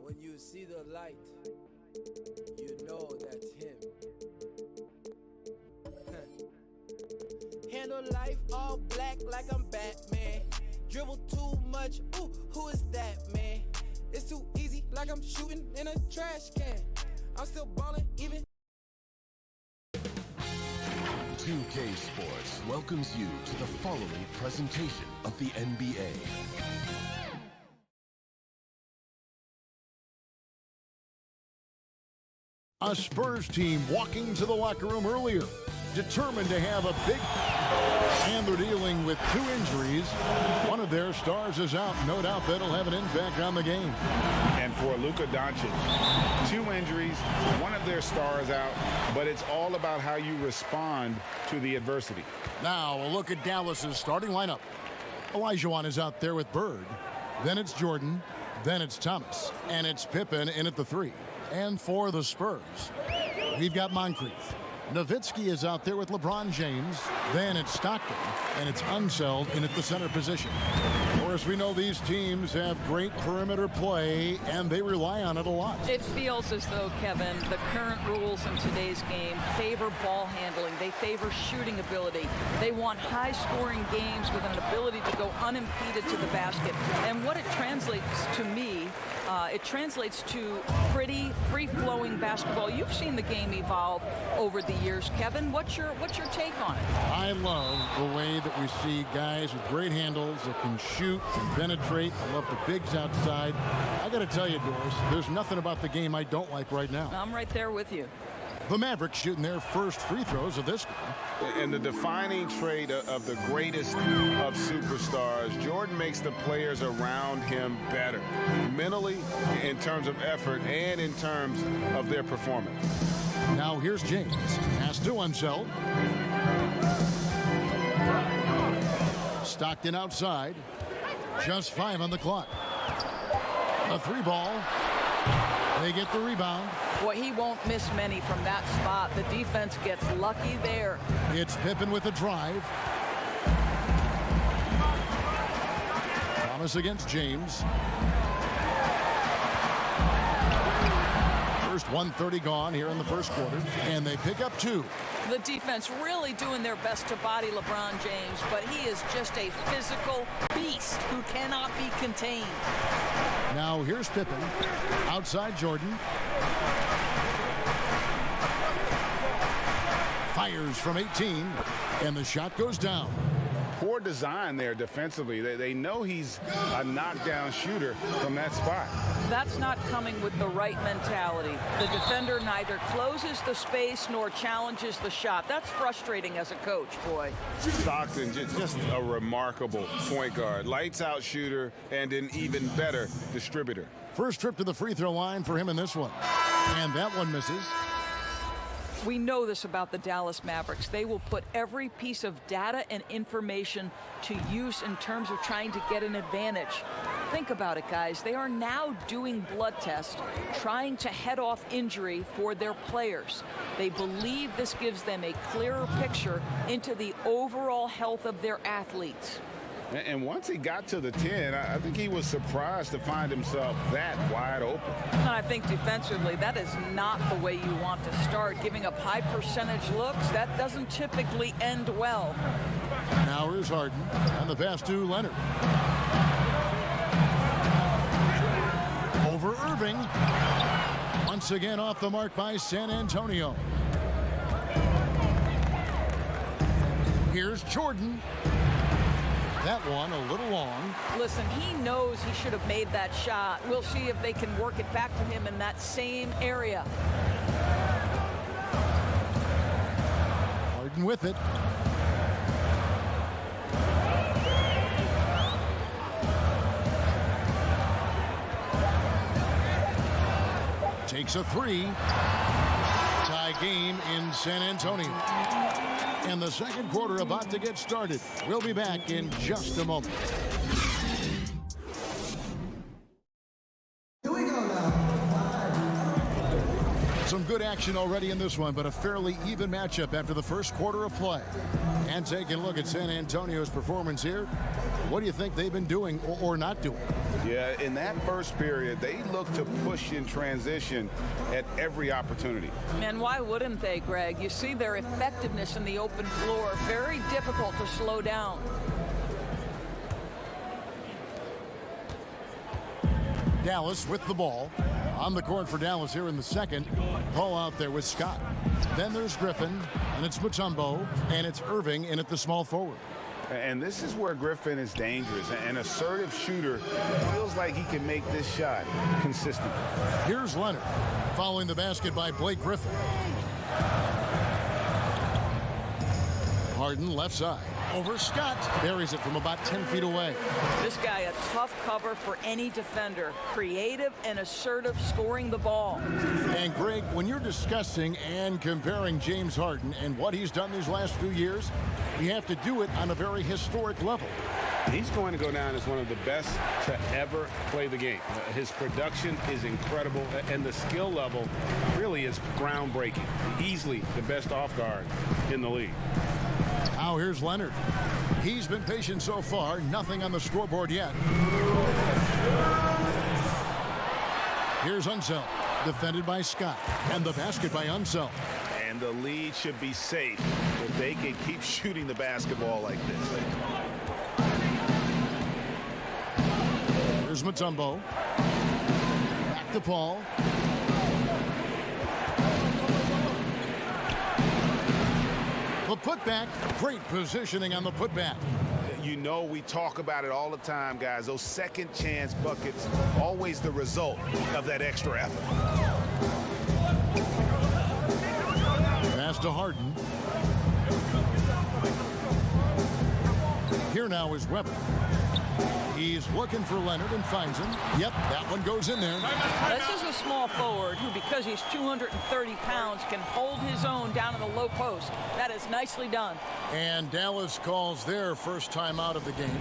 When you see the light, you know that's him. Handle life all black like I'm Batman. Dribble too much, ooh, who is that, man? It's too easy like I'm shooting in a trash can. I'm still ballin' even. 2K Sports welcomes you to the following presentation of the NBA. A Spurs team walking to the locker room earlier, determined to have a big... And they're dealing with 2 injuries. One of their stars is out. No doubt that'll have an impact on the game. And for Luka Doncic, 2 injuries, one of their stars out, but it's all about how you respond to the adversity. Now a look at Dallas's starting lineup. Olajuwon is out there with Bird. Then it's Jordan. Then it's Thomas. And it's Pippen in at the 3. And for the Spurs, we've got Moncrief. Nowitzki is out there with LeBron James. Then it's Stockton, and it's Unseld in at the center position. Of course, we know these teams have great perimeter play, and they rely on it a lot. It feels as though, Kevin, the current rules in today's game favor ball handling. They favor shooting ability. They want high-scoring games with an ability to go unimpeded to the basket. And what it translates to me, it translates to pretty free-flowing basketball. You've seen the game evolve over the years, Kevin. What's your take on it? I love the way that we see guys with great handles that can shoot and penetrate. I love the bigs outside. I got to tell you, Doris, there's nothing about the game I don't like right now. I'm right there with you. The Mavericks shooting their first free throws of this game. And the defining trait of the greatest of superstars, Jordan makes the players around him better, mentally, in terms of effort, and in terms of their performance. Now here's James. Pass to Unseld. Stockton outside. Just 5 on the clock. A 3-ball. They get the rebound. Boy, he won't miss many from that spot. The defense gets lucky there. It's Pippen with a drive. Thomas against James. First 1:30 gone here in the first quarter, and they pick up 2. The defense really doing their best to body LeBron James, but he is just a physical beast who cannot be contained. Now here's Pippen. Outside Jordan. Fires from 18, and the shot goes down. Poor design there defensively. They know he's a knockdown shooter from that spot. That's not coming with the right mentality. The defender neither closes the space nor challenges the shot. That's frustrating as a coach, boy. Stockton, just a remarkable point guard. Lights out shooter and an even better distributor. First trip to the free throw line for him in this one. And that one misses. We know this about the Dallas Mavericks. They will put every piece of data and information to use in terms of trying to get an advantage. Think about it, guys. They are now doing blood tests, trying to head off injury for their players. They believe this gives them a clearer picture into the overall health of their athletes. And once he got to the 10, I think he was surprised to find himself that wide open. And I think defensively, that is not the way you want to start. Giving up high percentage looks, that doesn't typically end well. Now here's Harden on the pass to Leonard. Over Irving. Once again off the mark by San Antonio. Here's Jordan. That one a little long. Listen, he knows he should have made that shot. We'll see if they can work it back to him in that same area. Harden with it. Takes a 3. Tie game in San Antonio. And the second quarter about to get started. We'll be back in just a moment. Here we go now. Some good action already in this one, but a fairly even matchup after the first quarter of play. And taking a look at San Antonio's performance here, what do you think they've been doing or not doing? Yeah, in that first period, they looked to push in transition at every opportunity. And why wouldn't they, Greg? You see their effectiveness in the open floor. Very difficult to slow down. Dallas with the ball. On the court for Dallas here in the second. Paul out there with Scott. Then there's Griffin, and it's Mutombo, and it's Irving in at the small forward. And this is where Griffin is dangerous. An assertive shooter feels like he can make this shot consistent. Here's Leonard, following the basket by Blake Griffin. Harden left side. Over Scott. Buries it from about 10 feet away. This guy a tough cover for any defender. Creative and assertive scoring the ball. And Greg, when you're discussing and comparing James Harden and what he's done these last few years, you have to do it on a very historic level. He's going to go down as one of the best to ever play the game. His production is incredible, and the skill level really is groundbreaking. Easily the best off guard in the league. Now here's Leonard. He's been patient so far. Nothing on the scoreboard yet. Here's Unseld, defended by Scott, and the basket by Unseld. And the lead should be safe if they can keep shooting the basketball like this. Here's Mutombo. Back to Paul. The putback. Great positioning on the putback. You know, we talk about it all the time, guys. Those second chance buckets, always the result of that extra effort. Pass to Harden. Here now is Weber. He's looking for Leonard and finds him. Yep, that one goes in there. This is a small forward who, because he's 230 pounds, can hold his own down in the low post. That is nicely done. And Dallas calls their first time out of the game.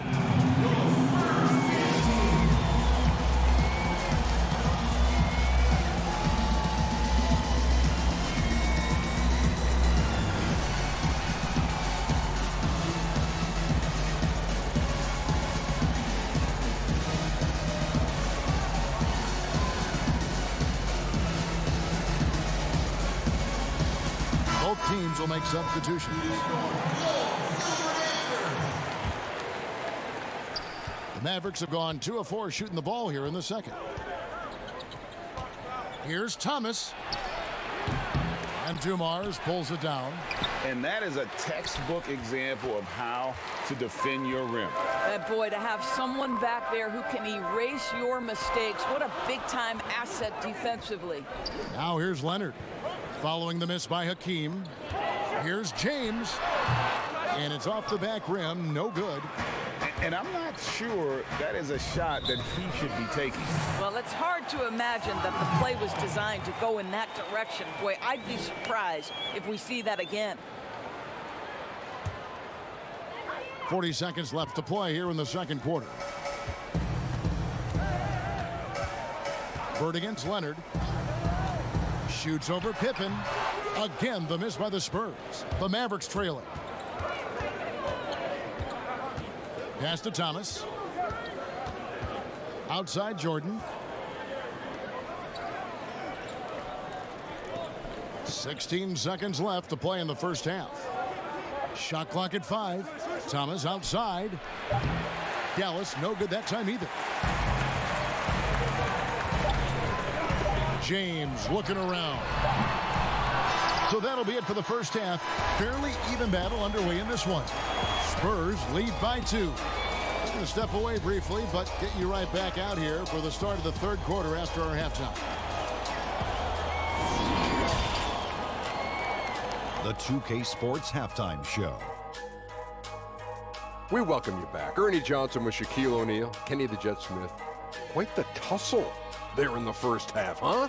Both teams will make substitutions. The Mavericks have gone 2 of 4 shooting the ball here in the second. Here's Thomas. And Dumars pulls it down. And that is a textbook example of how to defend your rim. Boy, to have someone back there who can erase your mistakes, what a big-time asset defensively. Now here's Leonard. Following the miss by Hakeem. Here's James. And it's off the back rim. No good. And I'm not sure that is a shot that he should be taking. Well, it's hard to imagine that the play was designed to go in that direction. Boy, I'd be surprised if we see that again. 40 seconds left to play here in the second quarter. Bird against Leonard. Shoots over Pippen. Again, the miss by the Spurs. The Mavericks trailing. Pass to Thomas. Outside Jordan. 16 seconds left to play in the first half. Shot clock at 5. Thomas outside. Dallas no good that time either. James looking around. So that'll be it for the first half. Fairly even battle underway in this one. Spurs lead by 2. I'm going to step away briefly, but get you right back out here for the start of the third quarter after our halftime. The 2K Sports Halftime Show. We welcome you back. Ernie Johnson with Shaquille O'Neal, Kenny the Jet Smith. Quite the tussle there in the first half, huh?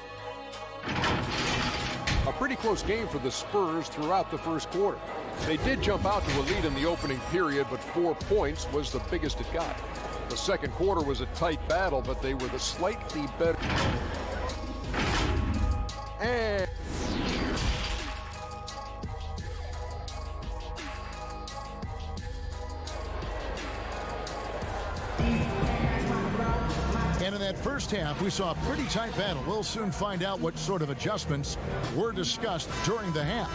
A pretty close game for the Spurs throughout the first quarter. They did jump out to a lead in the opening period, but 4 points was the biggest it got. The second quarter was a tight battle, but they were the slightly better. And in that first half, we saw a pretty tight battle. We'll soon find out what sort of adjustments were discussed during the half.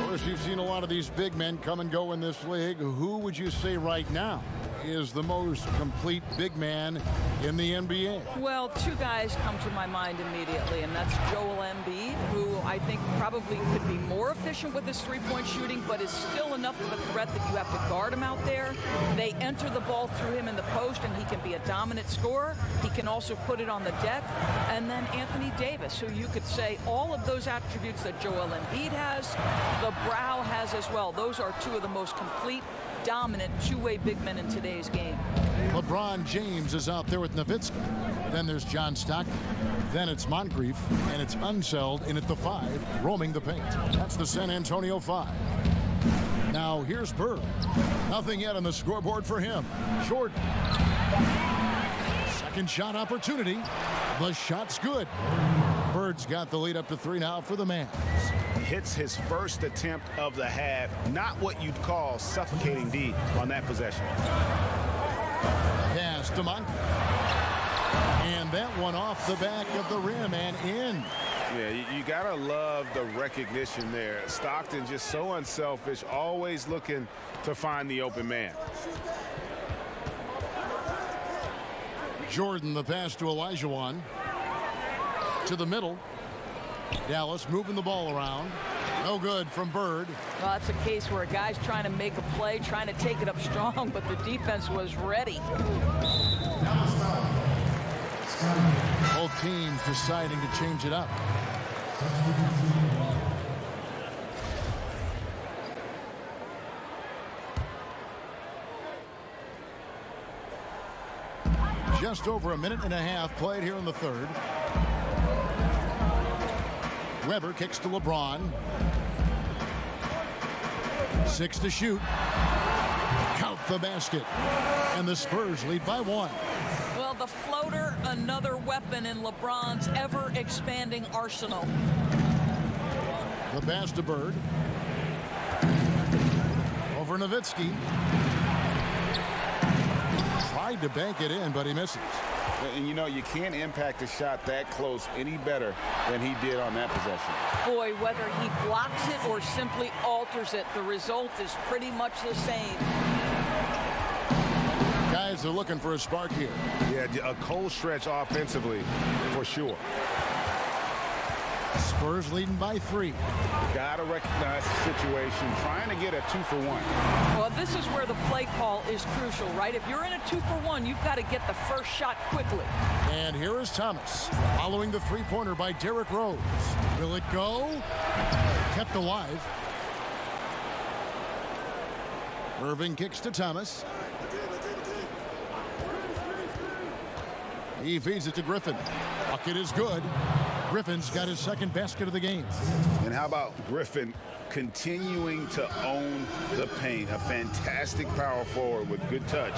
Of course, you've seen a lot of these big men come and go in this league. Who would you say right now is the most complete big man in the NBA? Well, 2 guys come to my mind immediately, and that's Joel Embiid, who I think probably could be more efficient with his three-point shooting, but is still enough of a threat that you have to guard him out there. They enter the ball through him in the post, and he can be a dominant scorer. He can also put it on the deck. And then Anthony Davis, who you could say all of those attributes that Joel Embiid has, the Brow has as well. Those are 2 of the most complete, dominant two-way big men in today's game. LeBron James is out there with Nowitzki. Then there's John Stockton. Then it's Moncrief, and it's Unseld in at the 5, roaming the paint. That's the San Antonio 5. Now here's Bird. Nothing yet on the scoreboard for him. Jordan. Second shot opportunity. The shot's good. Bird's got the lead up to 3 now for the Mavs. He hits his first attempt of the half. Not what you'd call suffocating D on that possession. Pass to Monk. And that one off the back of the rim and in. Yeah, you gotta love the recognition there. Stockton just so unselfish, always looking to find the open man. Jordan, the pass to Olajuwon. To the middle. Dallas moving the ball around. No good from Bird. Well, that's a case where a guy's trying to make a play, trying to take it up strong, but the defense was ready. Both teams deciding to change it up. Just over a minute and a half played here in the third. Weber kicks to LeBron. 6 to shoot. Count the basket. And the Spurs lead by 1. Well, the floater, another weapon in LeBron's ever-expanding arsenal. The pass to Bird. Over Nowitzki. Tried to bank it in, but he misses. And you know, you can't impact a shot that close any better than he did on that possession. Boy, whether he blocks it or simply alters it, the result is pretty much the same. Guys are looking for a spark here. Yeah, a cold stretch offensively for sure. Spurs leading by 3. Gotta recognize the situation, trying to get a 2-for-1. Well, this is where the play call is crucial, right? If you're in a 2-for-1, you've got to get the first shot quickly. And here is Thomas, following the three-pointer by Derrick Rose. Will it go? Kept alive. Irving kicks to Thomas. He feeds it to Griffin. Bucket is good. Griffin's got his second basket of the game. And how about Griffin continuing to own the paint? A fantastic power forward with good touch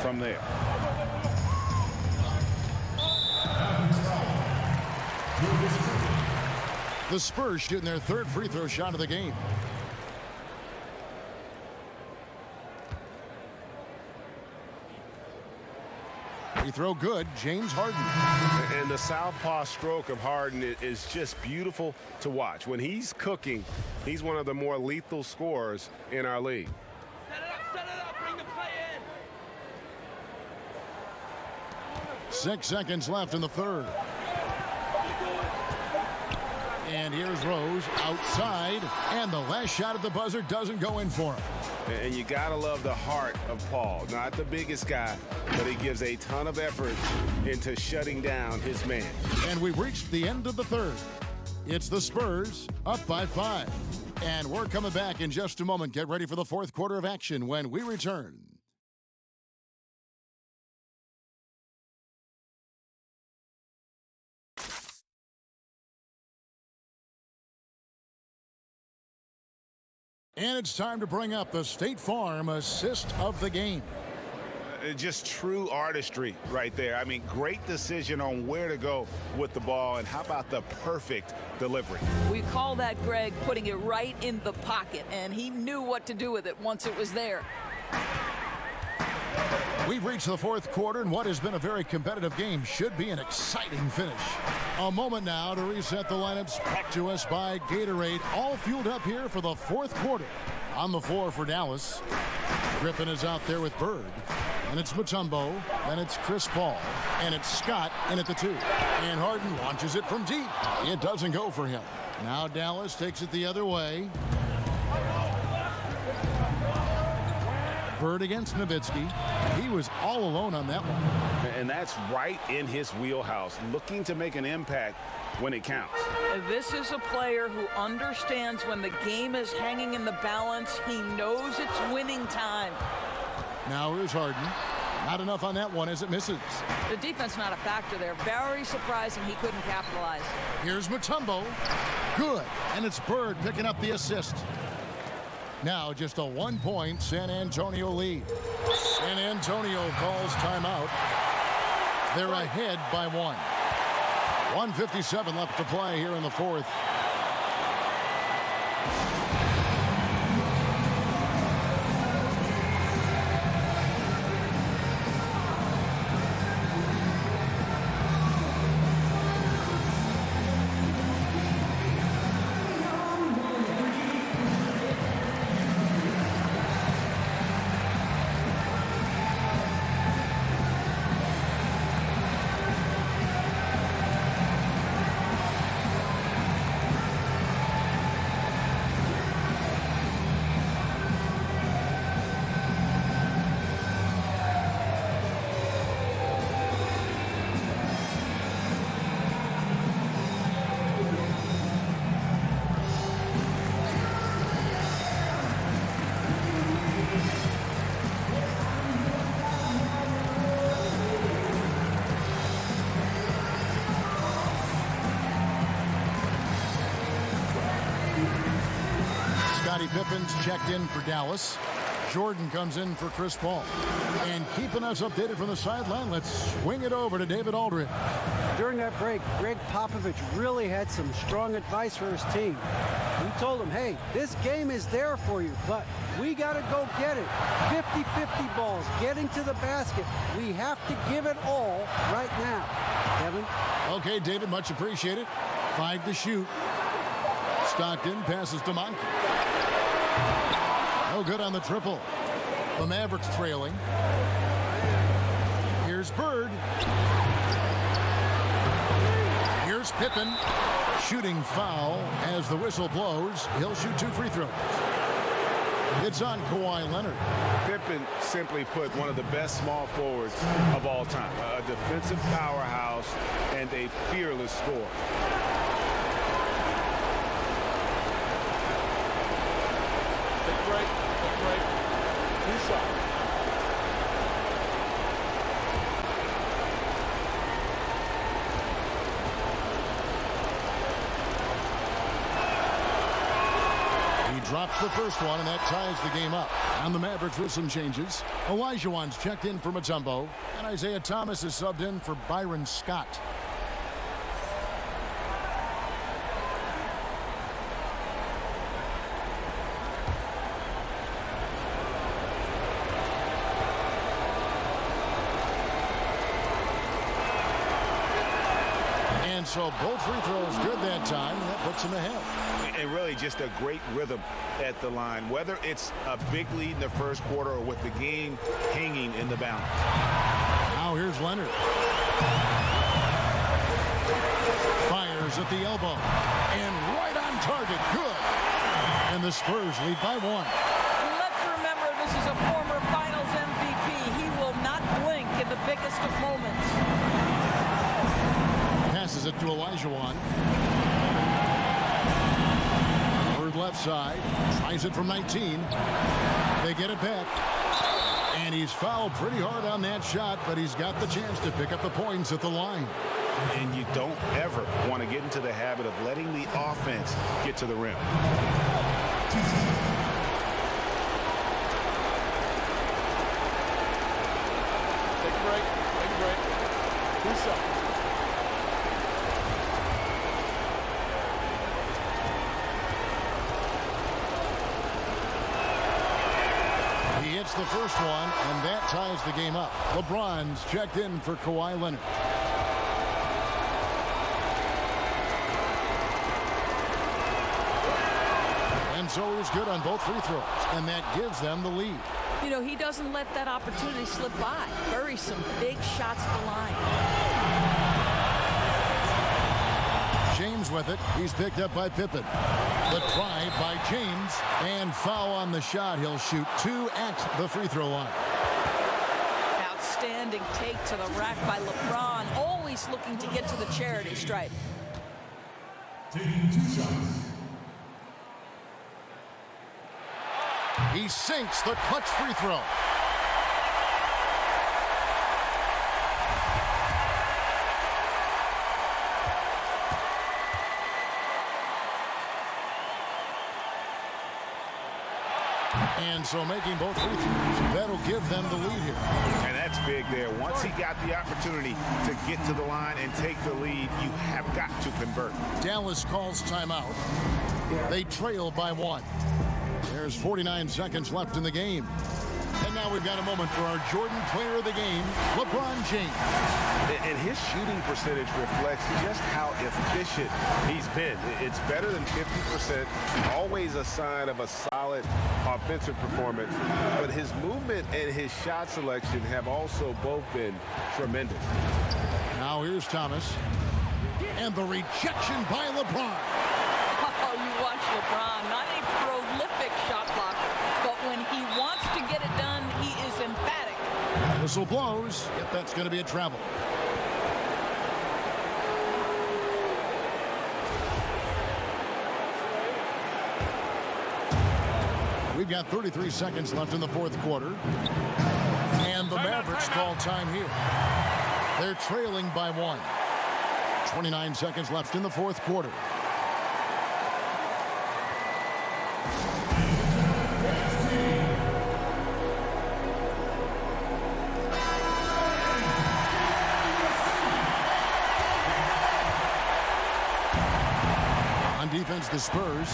from there. The Spurs shooting their third free throw shot of the game. Free throw good, James Harden. And the southpaw stroke of Harden is just beautiful to watch. When he's cooking, he's one of the more lethal scorers in our league. Set it up, bring the play in. 6 seconds left in the third. And here's Rose outside, and the last shot at the buzzer doesn't go in for him. And you gotta love the heart of Paul. Not the biggest guy, but he gives a ton of effort into shutting down his man. And we've reached the end of the third. It's the Spurs up by 5. And we're coming back in just a moment. Get ready for the fourth quarter of action when we return. And it's time to bring up the State Farm assist of the game. Just true artistry right there. I mean, great decision on where to go with the ball, and how about the perfect delivery? We call that, Greg, putting it right in the pocket, and he knew what to do with it once it was there. We've reached the fourth quarter, and what has been a very competitive game should be an exciting finish. A moment now to reset the lineups brought to us by Gatorade, all fueled up here for the fourth quarter. On the floor for Dallas, Griffin is out there with Bird, and it's Mutombo, then it's Chris Paul, and it's Scott in at the 2. And Harden launches it from deep. It doesn't go for him. Now Dallas takes it the other way. Bird against Nowitzki. He was all alone on that one. And that's right in his wheelhouse, looking to make an impact when it counts. This is a player who understands when the game is hanging in the balance. He knows it's winning time. Now here's Harden. Not enough on that one as it misses. The defense not a factor there. Very surprising he couldn't capitalize. Here's Mutombo. Good. And it's Bird picking up the assist. Now just a 1-point San Antonio lead. San Antonio calls timeout. They're ahead by 1. 1:57 left to play here in the fourth. Scottie Pippen's checked in for Dallas. Jordan comes in for Chris Paul. And keeping us updated from the sideline, let's swing it over to David Aldridge. During that break, Greg Popovich really had some strong advice for his team. He told them, hey, this game is there for you, but we got to go get it. 50-50 balls, getting to the basket. We have to give it all right now. Kevin? Okay, David, much appreciated. 5 to shoot. Stockton passes to Monk. No good on the triple. The Mavericks trailing. Here's Bird. Here's Pippen. Shooting foul as the whistle blows. He'll shoot 2 free throws. It's on Kawhi Leonard. Pippen, simply put, one of the best small forwards of all time. A defensive powerhouse and a fearless scorer. Take a break. Take a break. 2 shots. Drops the first one, and that ties the game up. And the Mavericks with some changes. Olajuwon's checked in for Mutombo, and Isaiah Thomas is subbed in for Byron Scott. And so both free throws good that time, and that puts him ahead. And really just a great rhythm at the line, whether it's a big lead in the first quarter or with the game hanging in the balance. Now here's Leonard. Fires at the elbow. And right on target. Good. And the Spurs lead by 1. Let's remember this is a former Finals MVP. He will not blink in the biggest of moments. Passes it to Olajuwon. Left side, tries it from 19. They get it back. And he's fouled pretty hard on that shot, but he's got the chance to pick up the points at the line. And you don't ever want to get into the habit of letting the offense get to the rim. Take a break. Take a break. 2 shots. Hits the first one, and that ties the game up. LeBron's checked in for Kawhi Leonard. And so he's good on both free throws, and that gives them the lead. You know, he doesn't let that opportunity slip by. Buries some big shots at the line. James with it. He's picked up by Pippen. The try by James, and foul on the shot. He'll shoot 2 at the free throw line. Outstanding take to the rack by LeBron, always looking to get to the charity stripe. Taking 2 shots. He sinks the clutch free throw. And so making both free throws, that'll give them the lead here. And that's big there. Once he got the opportunity to get to the line and take the lead, you have got to convert. Dallas calls timeout. They trail by 1. There's 49 seconds left in the game. And now we've got a moment for our Jordan Player of the Game, LeBron James. And his shooting percentage reflects just how efficient he's been. It's better than 50%, always a sign of a solid offensive performance. But his movement and his shot selection have also both been tremendous. Now here's Thomas. And the rejection by LeBron. Oh, you watch LeBron, not a prolific shot blocker, but when he wants to get it done, he is emphatic. Whistle blows. Yep, that's going to be a travel. We've got 33 seconds left in the fourth quarter. And the Mavericks call time here. They're trailing by 1. 29 seconds left in the fourth quarter. On defense, the Spurs,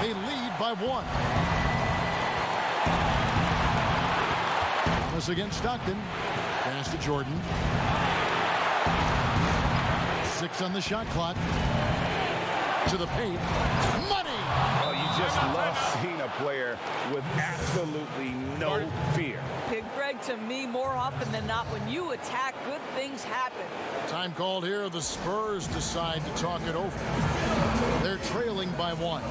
they lead by 1. Thomas against Stockton. Pass to Jordan. 6 on the shot clock. To the paint. Money! Oh, you just love seeing a player with absolutely no fear. Big Greg, to me, more often than not, when you attack, good things happen. Time called here. The Spurs decide to talk it over. They're trailing by 1.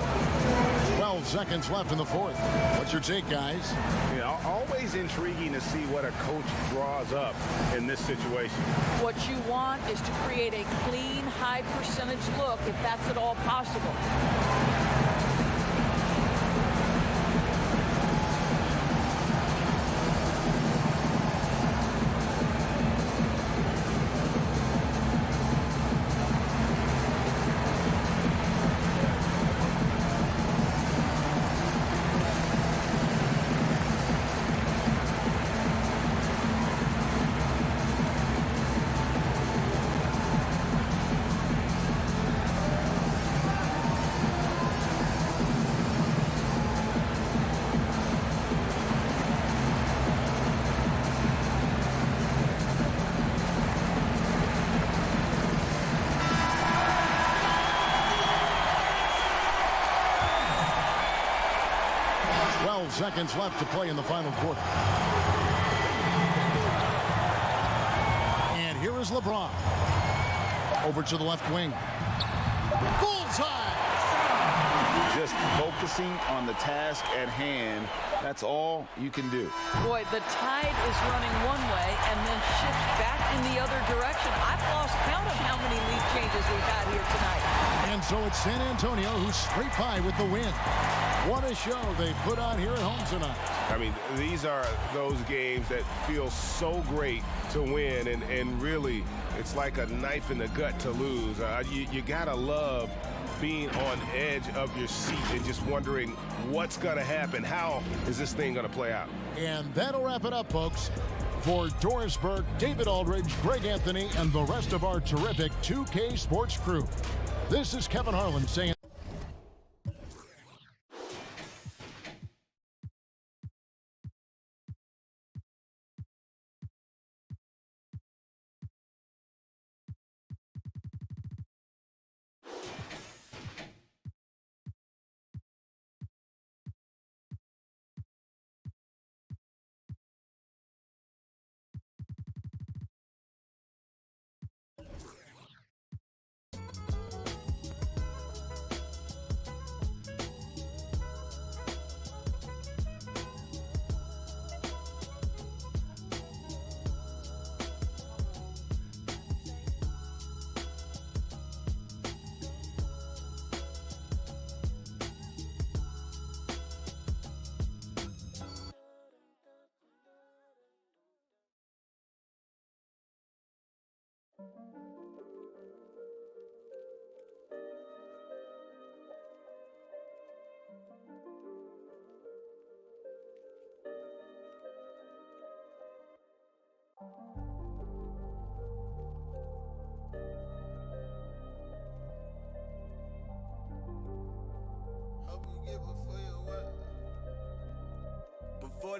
12 seconds left in the fourth. What's your take, guys? You know, always intriguing to see what a coach draws up in this situation. What you want is to create a clean, high percentage look, if that's at all possible. Seconds left to play in the final quarter. And here is LeBron. Over to the left wing. Bullseye! Just focusing on the task at hand. That's all you can do. Boy, the tide is running one way and then shifts back in the other direction. I've lost count of how many lead changes we've had here tonight. And so it's San Antonio who's straight by with the win. What a show they put on here at home tonight. I mean, these are those games that feel so great to win, and really, it's like a knife in the gut to lose. You gotta love being on edge of your seat and just wondering what's gonna happen. How is this thing gonna play out? And that'll wrap it up, folks. For Doris Burke, David Aldridge, Greg Anthony, and the rest of our terrific 2K Sports crew, this is Kevin Harlan saying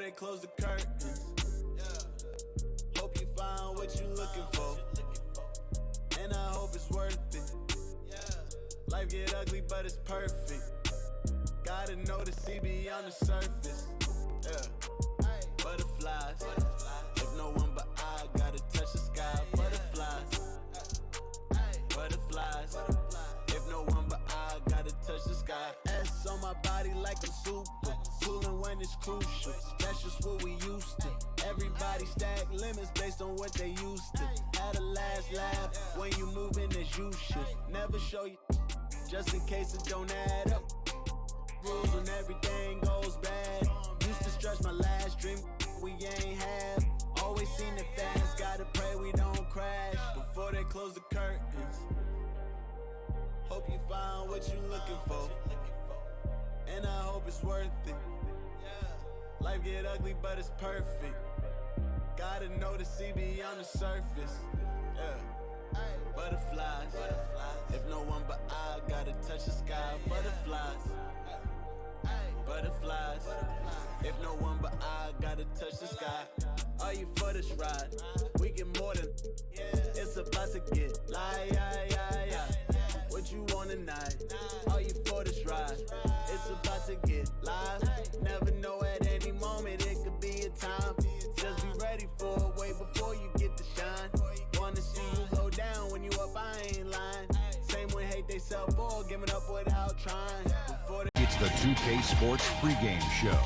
they close the curtains. Hope you find what you looking for, and I hope it's worth it. Life get ugly, but it's perfect. Gotta know to see beyond the surface. Butterflies. If no one but I gotta touch the sky. Butterflies. Butterflies. If no one but I gotta touch the sky. S on my body like a super. Cooling when it's crucial. That's just what we used to. Everybody stack limits based on what they used to. Had a last laugh when you moving as you should. Never show you just in case it don't add up. Rules when everything goes bad. Used to stretch my last dream we ain't have. Always seen it fast. Gotta pray we don't crash before they close the curtains. Hope you find what you looking for, and I hope it's worth it. Life get ugly, but it's perfect. Gotta know to see beyond the surface. Butterflies. If no one but I gotta touch the sky. Butterflies. Butterflies. If no one but I gotta touch the sky. Are you for this ride? We get more than. It's about to get light. What you want tonight? Are you for this ride? It's about to get live. Never know at any moment it could be a time. Just be ready for it way before you get the shine. Wanna see you low down when you up, I ain't lying. Same one hate they self for giving up without trying. It's the 2K Sports pregame show.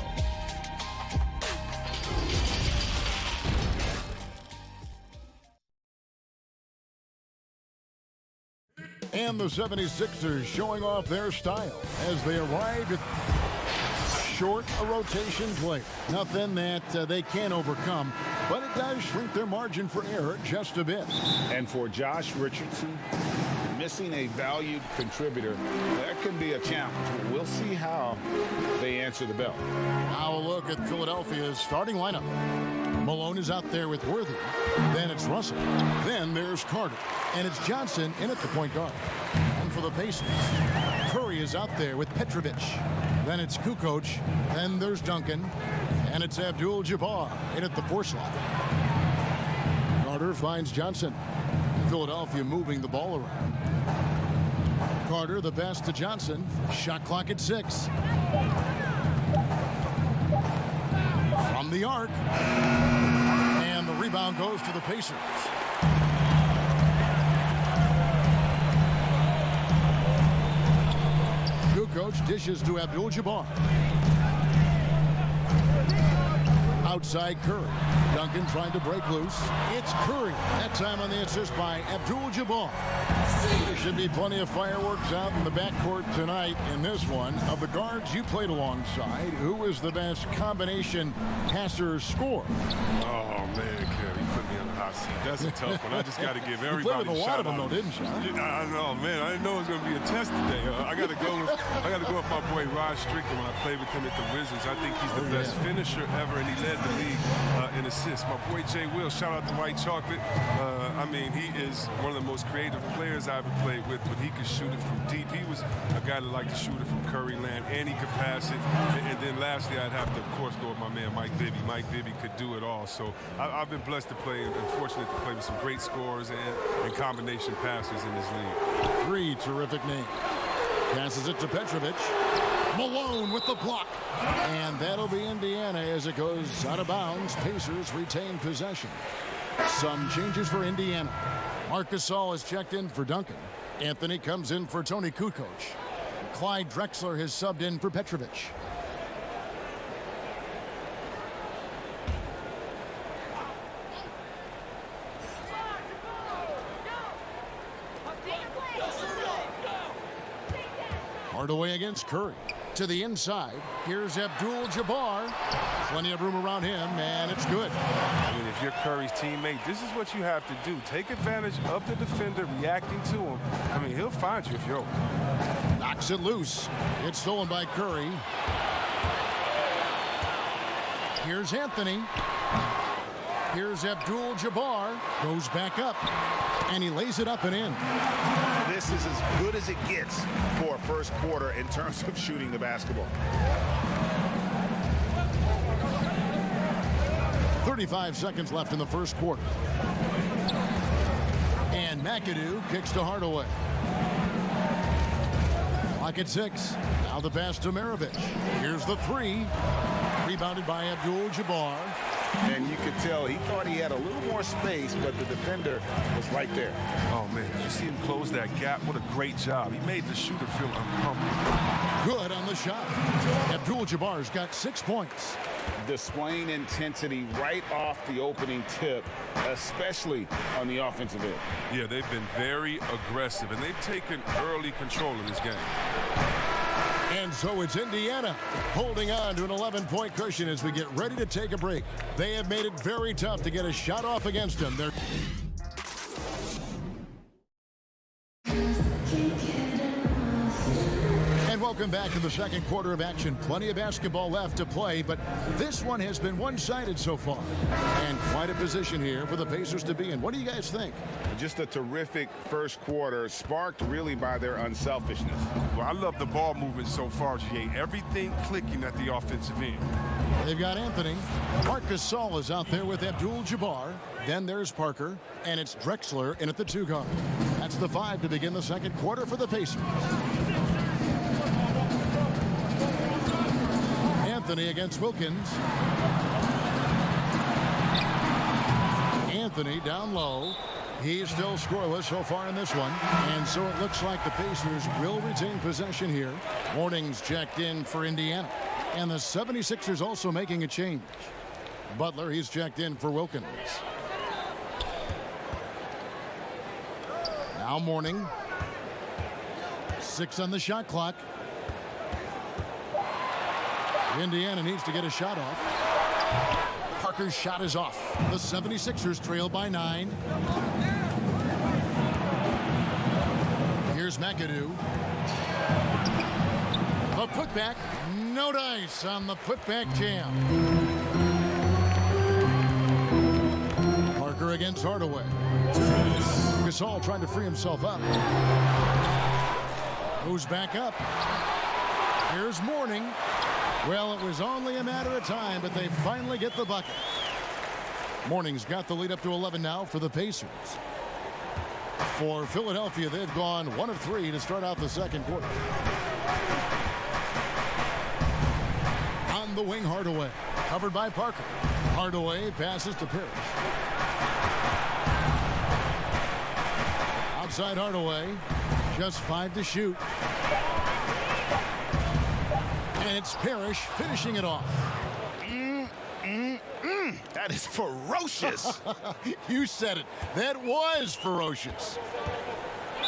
And the 76ers showing off their style as they arrived at short a rotation play. Nothing that they can't overcome, but it does shrink their margin for error just a bit. And for Josh Richardson, missing a valued contributor, that can be a challenge. We'll see how they answer the bell. Now a look at Philadelphia's starting lineup. Malone is out there with Worthy. Then it's Russell. Then there's Carter. And it's Johnson in at the point guard. And for the Pacers, Curry is out there with Petrovic. Then it's Kukoc. Then there's Duncan. And it's Abdul-Jabbar in at the 4 slot. Carter finds Johnson. Philadelphia moving the ball around. Carter the pass to Johnson. Shot clock at 6. From the arc. And the rebound goes to the Pacers. Kukoc dishes to Abdul-Jabbar. Outside Curry. Duncan trying to break loose. It's Curry. That time on the assist by Abdul-Jabbar. There should be plenty of fireworks out in the backcourt tonight in this one. Of the guards you played alongside, who was the best combination passer scorer? Oh, man, Kerry, you put me on the hot seat. That's a tough one. I just got to give everybody a lot of them, though, didn't you? I know, man. I didn't know it was going to be a test today. I got to go with my boy Rod Strickland when I played with him at the Wizards. I think he's the best finisher ever, and he led the league in assists. My boy Jay Will, shout out to White Chocolate. I mean, he is one of the most creative players I ever played with, but he could shoot it from deep. He was a guy that liked to shoot it from Curry land, and he could pass it. And then lastly, I'd have to, of course, go with my man Mike Bibby. Mike Bibby could do it all. So I've been blessed to play and fortunate to play with some great scorers and combination passers in this league. 3 terrific names. Passes it to Petrovic. Malone with the block. And that'll be Indiana as it goes out of bounds. Pacers retain possession. Some changes for Indiana. Marc Gasol has checked in for Duncan. Anthony comes in for Tony Kukoc. Clyde Drexler has subbed in for Petrovic. Hardaway against Curry. To the inside. Here's Abdul-Jabbar. Plenty of room around him, and it's good. I mean, if you're Curry's teammate, this is what you have to do. Take advantage of the defender reacting to him. I mean, he'll find you if you're open. Knocks it loose. It's stolen by Curry. Here's Anthony. Here's Abdul-Jabbar. Goes back up. And he lays it up and in. This is as good as it gets for a first quarter in terms of shooting the basketball. 35 seconds left in the first quarter. And McAdoo kicks to Hardaway. Clock at 6. Now the pass to Maravich. Here's the three. Rebounded by Abdul-Jabbar. And you could tell he thought he had a little more space, but the defender was right there. Oh, man, you see him close that gap. What a great job. He made the shooter feel uncomfortable. Good on the shot. Abdul-Jabbar's got 6 points. Displaying intensity right off the opening tip, especially on the offensive end. Yeah, they've been very aggressive, and they've taken early control of this game. And so it's Indiana holding on to an 11-point cushion as we get ready to take a break. They have made it very tough to get a shot off against them. And welcome back to the second quarter of action. Plenty of basketball left to play, but this one has been one-sided so far. And quite a position here for the Pacers to be in. What do you guys think? Just a terrific first quarter, sparked really by their unselfishness. Well, I love the ball movement so far, G.A. Everything clicking at the offensive end. They've got Anthony. Marc Gasol is out there with Abdul-Jabbar. Then there's Parker, and it's Drexler in at the 2 guard. That's the 5 to begin the second quarter for the Pacers. Anthony against Wilkins. Anthony down low. He's still scoreless so far in this one. And so it looks like the Pacers will retain possession here. Warnings checked in for Indiana. And the 76ers also making a change. Butler, he's checked in for Wilkins. Now Mourning. 6 on the shot clock. Indiana needs to get a shot off. Parker's shot is off. The 76ers trail by 9. Here's McAdoo. The putback. No dice on the putback jam. Parker against Hardaway. Gasol trying to free himself up. Goes back up. Here's Mourning. Well, it was only a matter of time, but they finally get the bucket. Mourning's got the lead up to 11 now for the Pacers. For Philadelphia, they've gone 1 of 3 to start out the second quarter. On the wing, Hardaway. Covered by Parker. Hardaway passes to Parrish. Outside Hardaway. Just 5 to shoot. And it's Parrish finishing it off. That is ferocious. You said it. That was ferocious.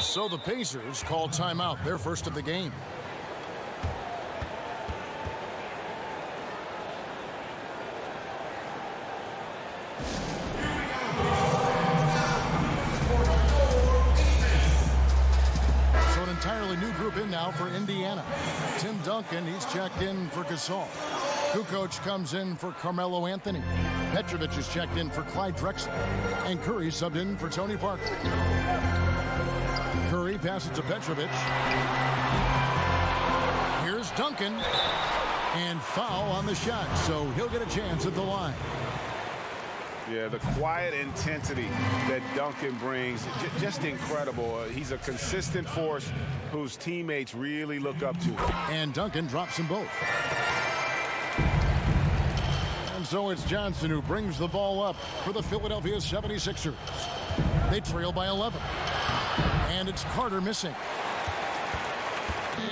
So the Pacers call timeout, their first of the game. So an entirely new group in now for Indiana. Tim Duncan, he's checked in for Gasol. Kukoc comes in for Carmelo Anthony. Petrovic is checked in for Clyde Drexler. And Curry subbed in for Tony Parker. Curry passes to Petrovic. Here's Duncan. And foul on the shot, so he'll get a chance at the line. Yeah, the quiet intensity that Duncan brings, just incredible. He's a consistent force whose teammates really look up to. And Duncan drops them both. And so it's Johnson who brings the ball up for the Philadelphia 76ers. They trail by 11. And it's Carter missing.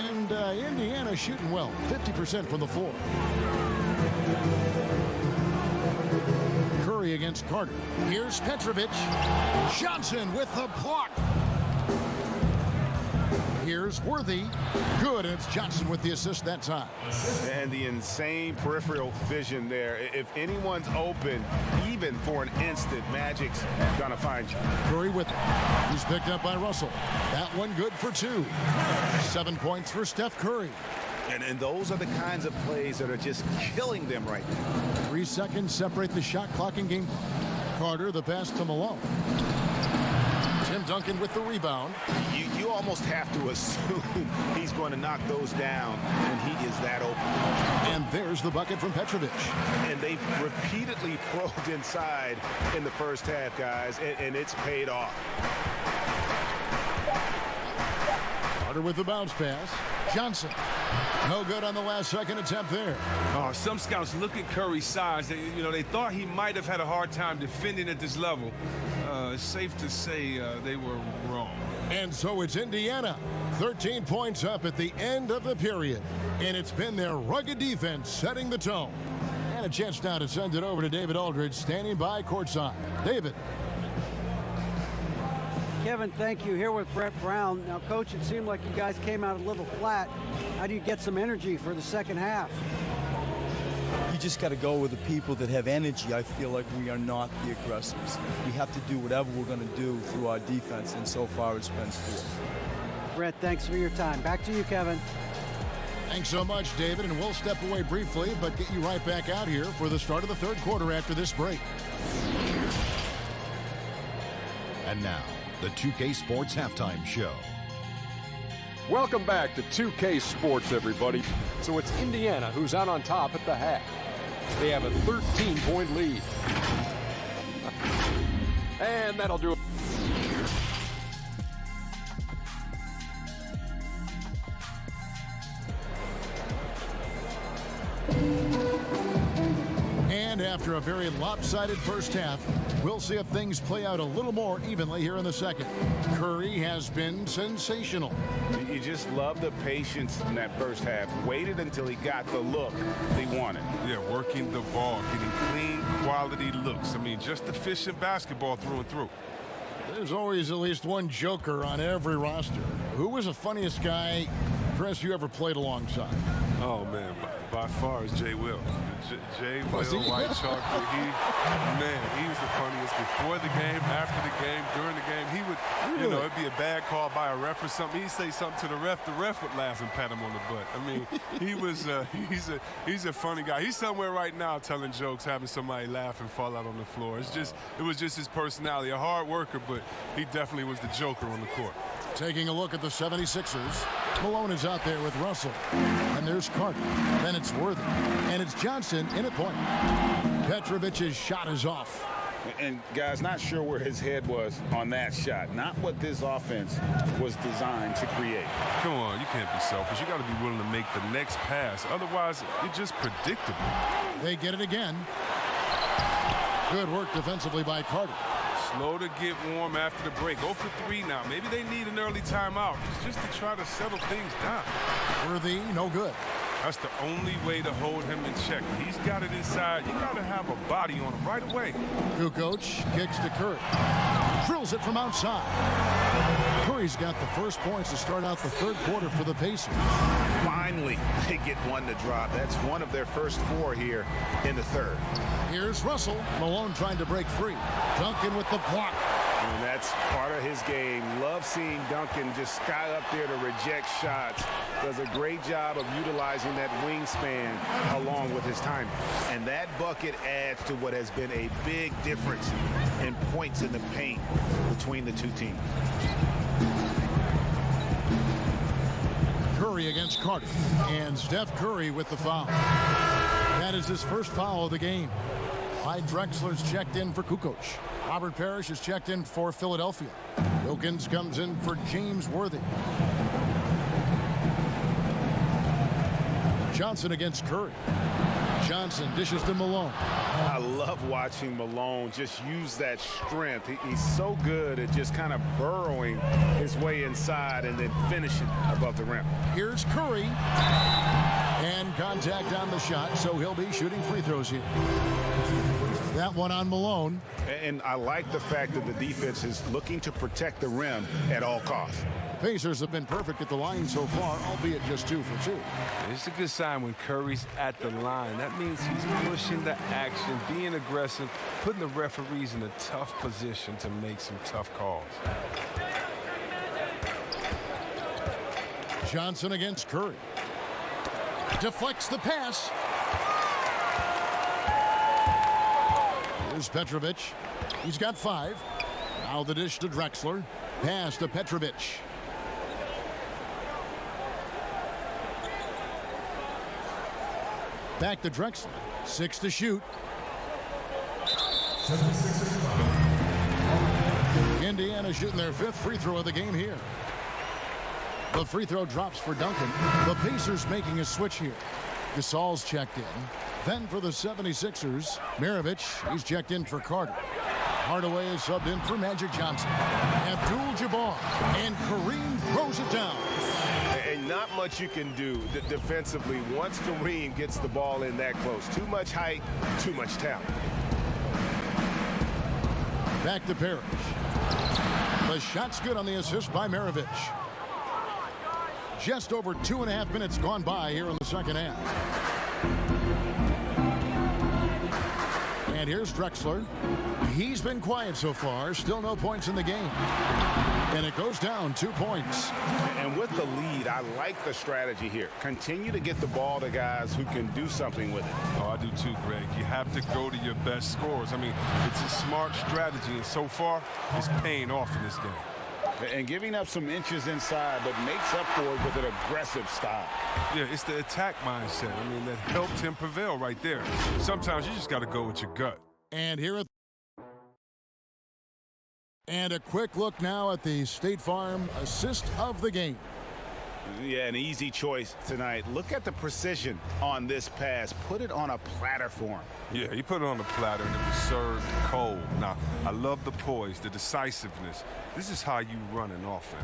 And Indiana shooting well, 50% from the floor. Curry against Carter. Here's Petrovic. Johnson with the block. Here's Worthy. Good, and it's Johnson with the assist that time. And the insane peripheral vision there. If anyone's open, even for an instant, Magic's gonna find you. Curry with it. He's picked up by Russell. That one good for 2. 7 points for Steph Curry. And those are the kinds of plays that are just killing them right now. 3 seconds separate the shot clock and game. Carter, the pass to Malone. Tim Tim Duncan with the rebound. You almost have to assume he's going to knock those down, and he is that open. And there's the bucket from Petrovic. And they've repeatedly probed inside in the first half, guys, and it's paid off. Carter with the bounce pass. Johnson. No good on the last second attempt there. Some scouts look at Curry's size. They thought he might have had a hard time defending at this level. It's safe to say they were wrong. And so it's Indiana, 13 points up at the end of the period. And it's been their rugged defense setting the tone. And a chance now to send it over to David Aldridge, standing by courtside. David. Kevin, thank you. Here with Brett Brown. Now, Coach, it seemed like you guys came out a little flat. How do you get some energy for the second half? You just got to go with the people that have energy. I feel like we are not the aggressors. We have to do whatever we're going to do through our defense, and so far it's been poor. Brett, thanks for your time. Back to you, Kevin. Thanks so much, David, and we'll step away briefly, but get you right back out here for the start of the third quarter after this break. And now, the 2K Sports Halftime Show. Welcome back to 2K Sports, everybody. So it's Indiana who's out on top at the half. They have a 13-point lead. And that'll do it. And after a very lopsided first half, we'll see if things play out a little more evenly here in the second. Curry has been sensational. You just love the patience in that first half. Waited until he got the look he wanted. Yeah, working the ball, getting clean, quality looks. I mean, just efficient basketball through and through. There's always at least one joker on every roster. Who was the funniest guy, Chris, you ever played alongside? Oh, man, by far is Jay Will. Jay Will, White Chocolate, he was the funniest before the game, after the game, during the game. He would, it'd be a bad call by a ref or something. He'd say something to the ref would laugh and pat him on the butt. I mean, he was, he's a funny guy. He's somewhere right now telling jokes, having somebody laugh and fall out on the floor. It was just his personality, a hard worker, but he definitely was the joker on the court. Taking a look at the 76ers, Malone is out there with Russell. And there's Carter. Then it's Worthy. And it's Johnson in at point. Petrovic's shot is off. And, guys, not sure where his head was on that shot. Not what this offense was designed to create. Come on, you can't be selfish. You got to be willing to make the next pass. Otherwise, you're just predictable. They get it again. Good work defensively by Carter. Slow to get warm after the break. 0 for 3 now. Maybe they need an early timeout just to try to settle things down. Worthy, no good. That's the only way to hold him in check. He's got it inside. You got to have a body on him right away. Kukoc kicks to Curry. Drills it from outside. Curry's got the first points to start out the third quarter for the Pacers. Finally, they get one to drop. That's one of their first 4 here in the third. Here's Russell. Malone trying to break free. Duncan with the block. And that's part of his game. Love seeing Duncan just sky up there to reject shots. Does a great job of utilizing that wingspan along with his timing. And that bucket adds to what has been a big difference in points in the paint between the two teams. Curry against Carter. And Steph Curry with the foul. That is his first foul of the game. Clyde Drexler's checked in for Kukoc. Robert Parrish is checked in for Philadelphia. Wilkins comes in for James Worthy. Johnson against Curry. Johnson dishes to Malone. I love watching Malone just use that strength. He's so good at just kind of burrowing his way inside and then finishing above the rim. Here's Curry. And contact on the shot, so he'll be shooting free throws here. That one on Malone. And I like the fact that the defense is looking to protect the rim at all costs. The Pacers have been perfect at the line so far, albeit just 2 for 2. It's a good sign when Curry's at the line. That means he's pushing the action, being aggressive, putting the referees in a tough position to make some tough calls. Johnson against Curry. Deflects the pass. Here's Petrovic. He's got 5. Now the dish to Drexler. Pass to Petrovic. Back to Drexler. 6 to shoot. Indiana shooting their 5th free throw of the game here. The free throw drops for Duncan. The Pacers making a switch here. Gasol's checked in. Then for the 76ers, Maravich, he's checked in for Carter. Hardaway is subbed in for Magic Johnson. Abdul-Jabbar, and Kareem throws it down. And not much you can do defensively once Kareem gets the ball in that close. Too much height, too much talent. Back to Parrish. The shot's good on the assist by Maravich. Just over 2.5 minutes gone by here in the second half. And here's Drexler. He's been quiet so far. Still no points in the game. And it goes down 2 points. And with the lead, I like the strategy here. Continue to get the ball to guys who can do something with it. Oh, I do too, Greg. You have to go to your best scorers. I mean, it's a smart strategy, and so far, it's paying off in this game. And giving up some inches inside, but makes up for it with an aggressive style. Yeah, it's the attack mindset. I mean, that helped him prevail right there. Sometimes you just got to go with your gut. And a quick look now at the State Farm assist of the game. Yeah, an easy choice tonight. Look at the precision on this pass. Put it on a platter for him. Yeah, he put it on the platter and it was served cold. Now, I love the poise, the decisiveness. This is how you run an offense.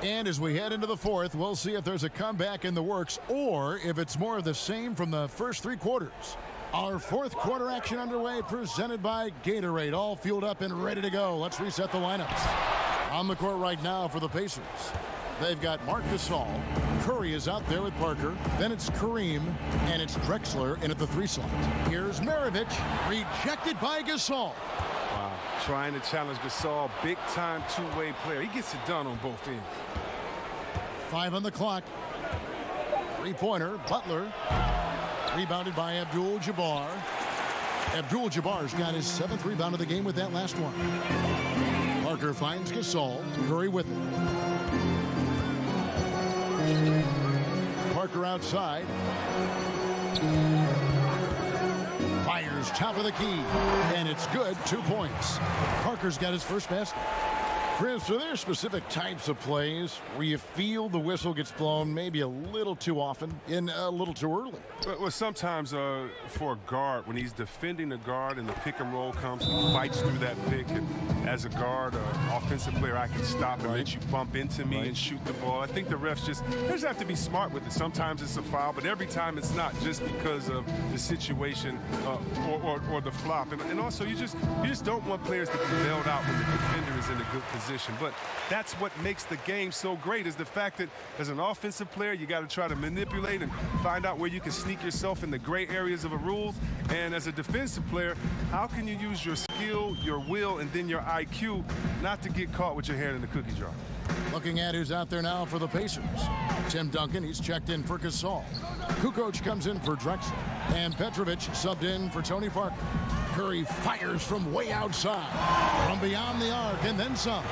And as we head into the fourth, we'll see if there's a comeback in the works or if it's more of the same from the first 3 quarters. Our fourth quarter action underway, presented by Gatorade, all fueled up and ready to go. Let's reset the lineups. On the court right now for the Pacers, they've got Marc Gasol. Curry is out there with Parker. Then it's Kareem, and it's Drexler in at the 3 slot. Here's Maravich, rejected by Gasol. Wow, trying to challenge Gasol, big-time two-way player. He gets it done on both ends. 5 on the clock. 3-pointer, Butler. Rebounded by Abdul-Jabbar. Abdul-Jabbar's got his 7th rebound of the game with that last one. Parker finds Gasol. Curry with it. Parker outside. Fires top of the key. And it's good. 2 points. Parker's got his first basket. Chris, are there specific types of plays where you feel the whistle gets blown maybe a little too often and a little too early? Well, sometimes for a guard, when he's defending the guard and the pick and roll comes, he fights through that pick. And as a guard, offensive player, I can stop and let you bump into me and shoot the ball. I think the refs they just have to be smart with it. Sometimes it's a foul, but every time it's not, just because of the situation or the flop. And also, you just don't want players to be bailed out when the defender is in a good position. But that's what makes the game so great, is the fact that as an offensive player, you got to try to manipulate and find out where you can sneak yourself in the gray areas of a rules. And as a defensive player, how can you use your skill, your will, and then your IQ not to get caught with your hand in the cookie jar? Looking at who's out there now for the Pacers. Tim Duncan, he's checked in for Gasol. Kukoc comes in for Drexler. And Petrovic subbed in for Tony Parker. Curry fires from way outside, from beyond the arc, and then some.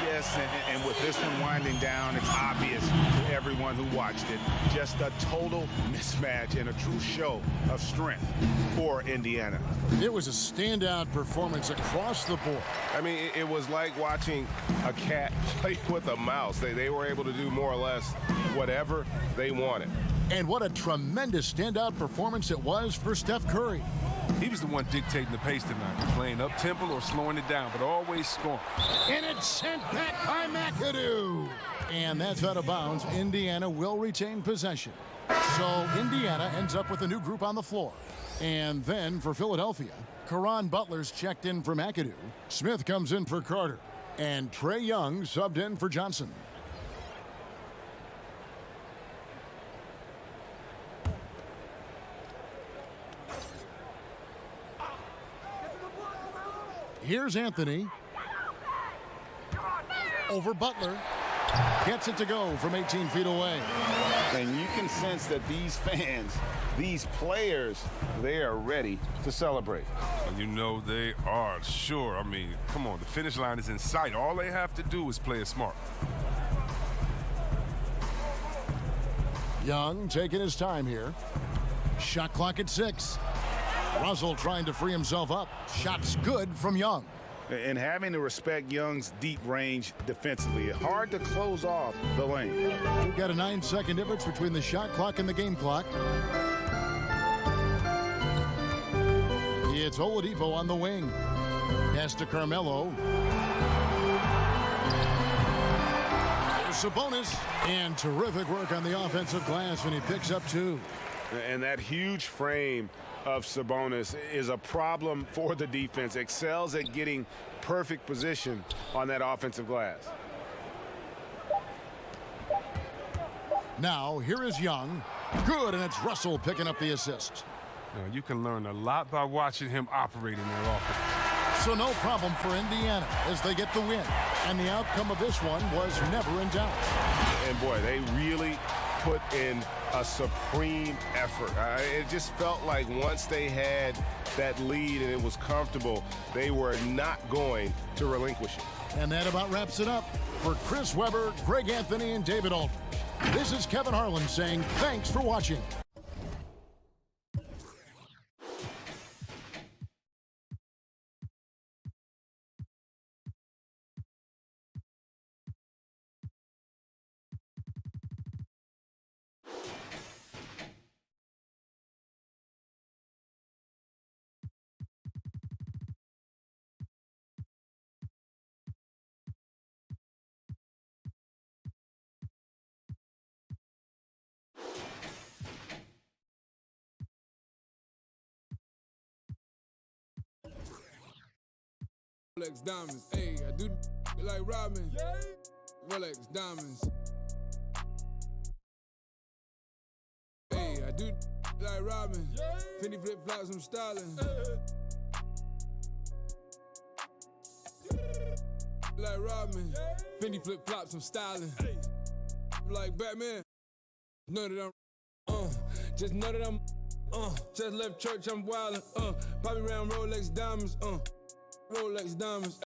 Yes, and with this one winding down, it's obvious to everyone who watched it. Just a total mismatch and a true show of strength for Indiana. It was a standout performance across the board. I mean, it was like watching a cat play with a mouse. They were able to do more or less whatever they wanted. And what a tremendous standout performance it was for Steph Curry. He was the one dictating the pace tonight, playing up-tempo or slowing it down, but always scoring. And it's sent back by McAdoo. And that's out of bounds. Indiana will retain possession. So Indiana ends up with a new group on the floor. And then for Philadelphia, Caron Butler's checked in for McAdoo. Smith comes in for Carter. And Trae Young subbed in for Johnson. Here's Anthony. Over Butler. Gets it to go from 18 feet away. And you can sense that these fans, these players, they are ready to celebrate. And you know they are, sure. I mean, come on, the finish line is in sight. All they have to do is play it smart. Young taking his time here. Shot clock at 6. Russell trying to free himself up. Shot's good from Young. And having to respect Young's deep range defensively. Hard to close off the lane. We've got a 9-second difference between the shot clock and the game clock. It's Oladipo on the wing. Pass to Carmelo. There's Sabonis. And terrific work on the offensive glass, and he picks up 2. And that huge frame of Sabonis is a problem for the defense. Excels at getting perfect position on that offensive glass. Now, here is Young. Good, and it's Russell picking up the assist. Now, you can learn a lot by watching him operate in their offense. So no problem for Indiana as they get the win. And the outcome of this one was never in doubt. And boy, they really put in a supreme effort. It just felt like once they had that lead and it was comfortable, they were not going to relinquish it. And that about wraps it up. For Chris Webber, Greg Anthony, and David Aldridge, this is Kevin Harlan saying thanks for watching. Rolex diamonds, hey, I do like Robin. Rolex diamonds. Hey, I do like Robin. Fendi flip flops, I'm styling. Like Robin. Fendi flip flops, I'm styling. Like Batman. Know that I'm, just know that I'm, just left church, I'm wildin', Bobby round Rolex diamonds, Rolex diamonds.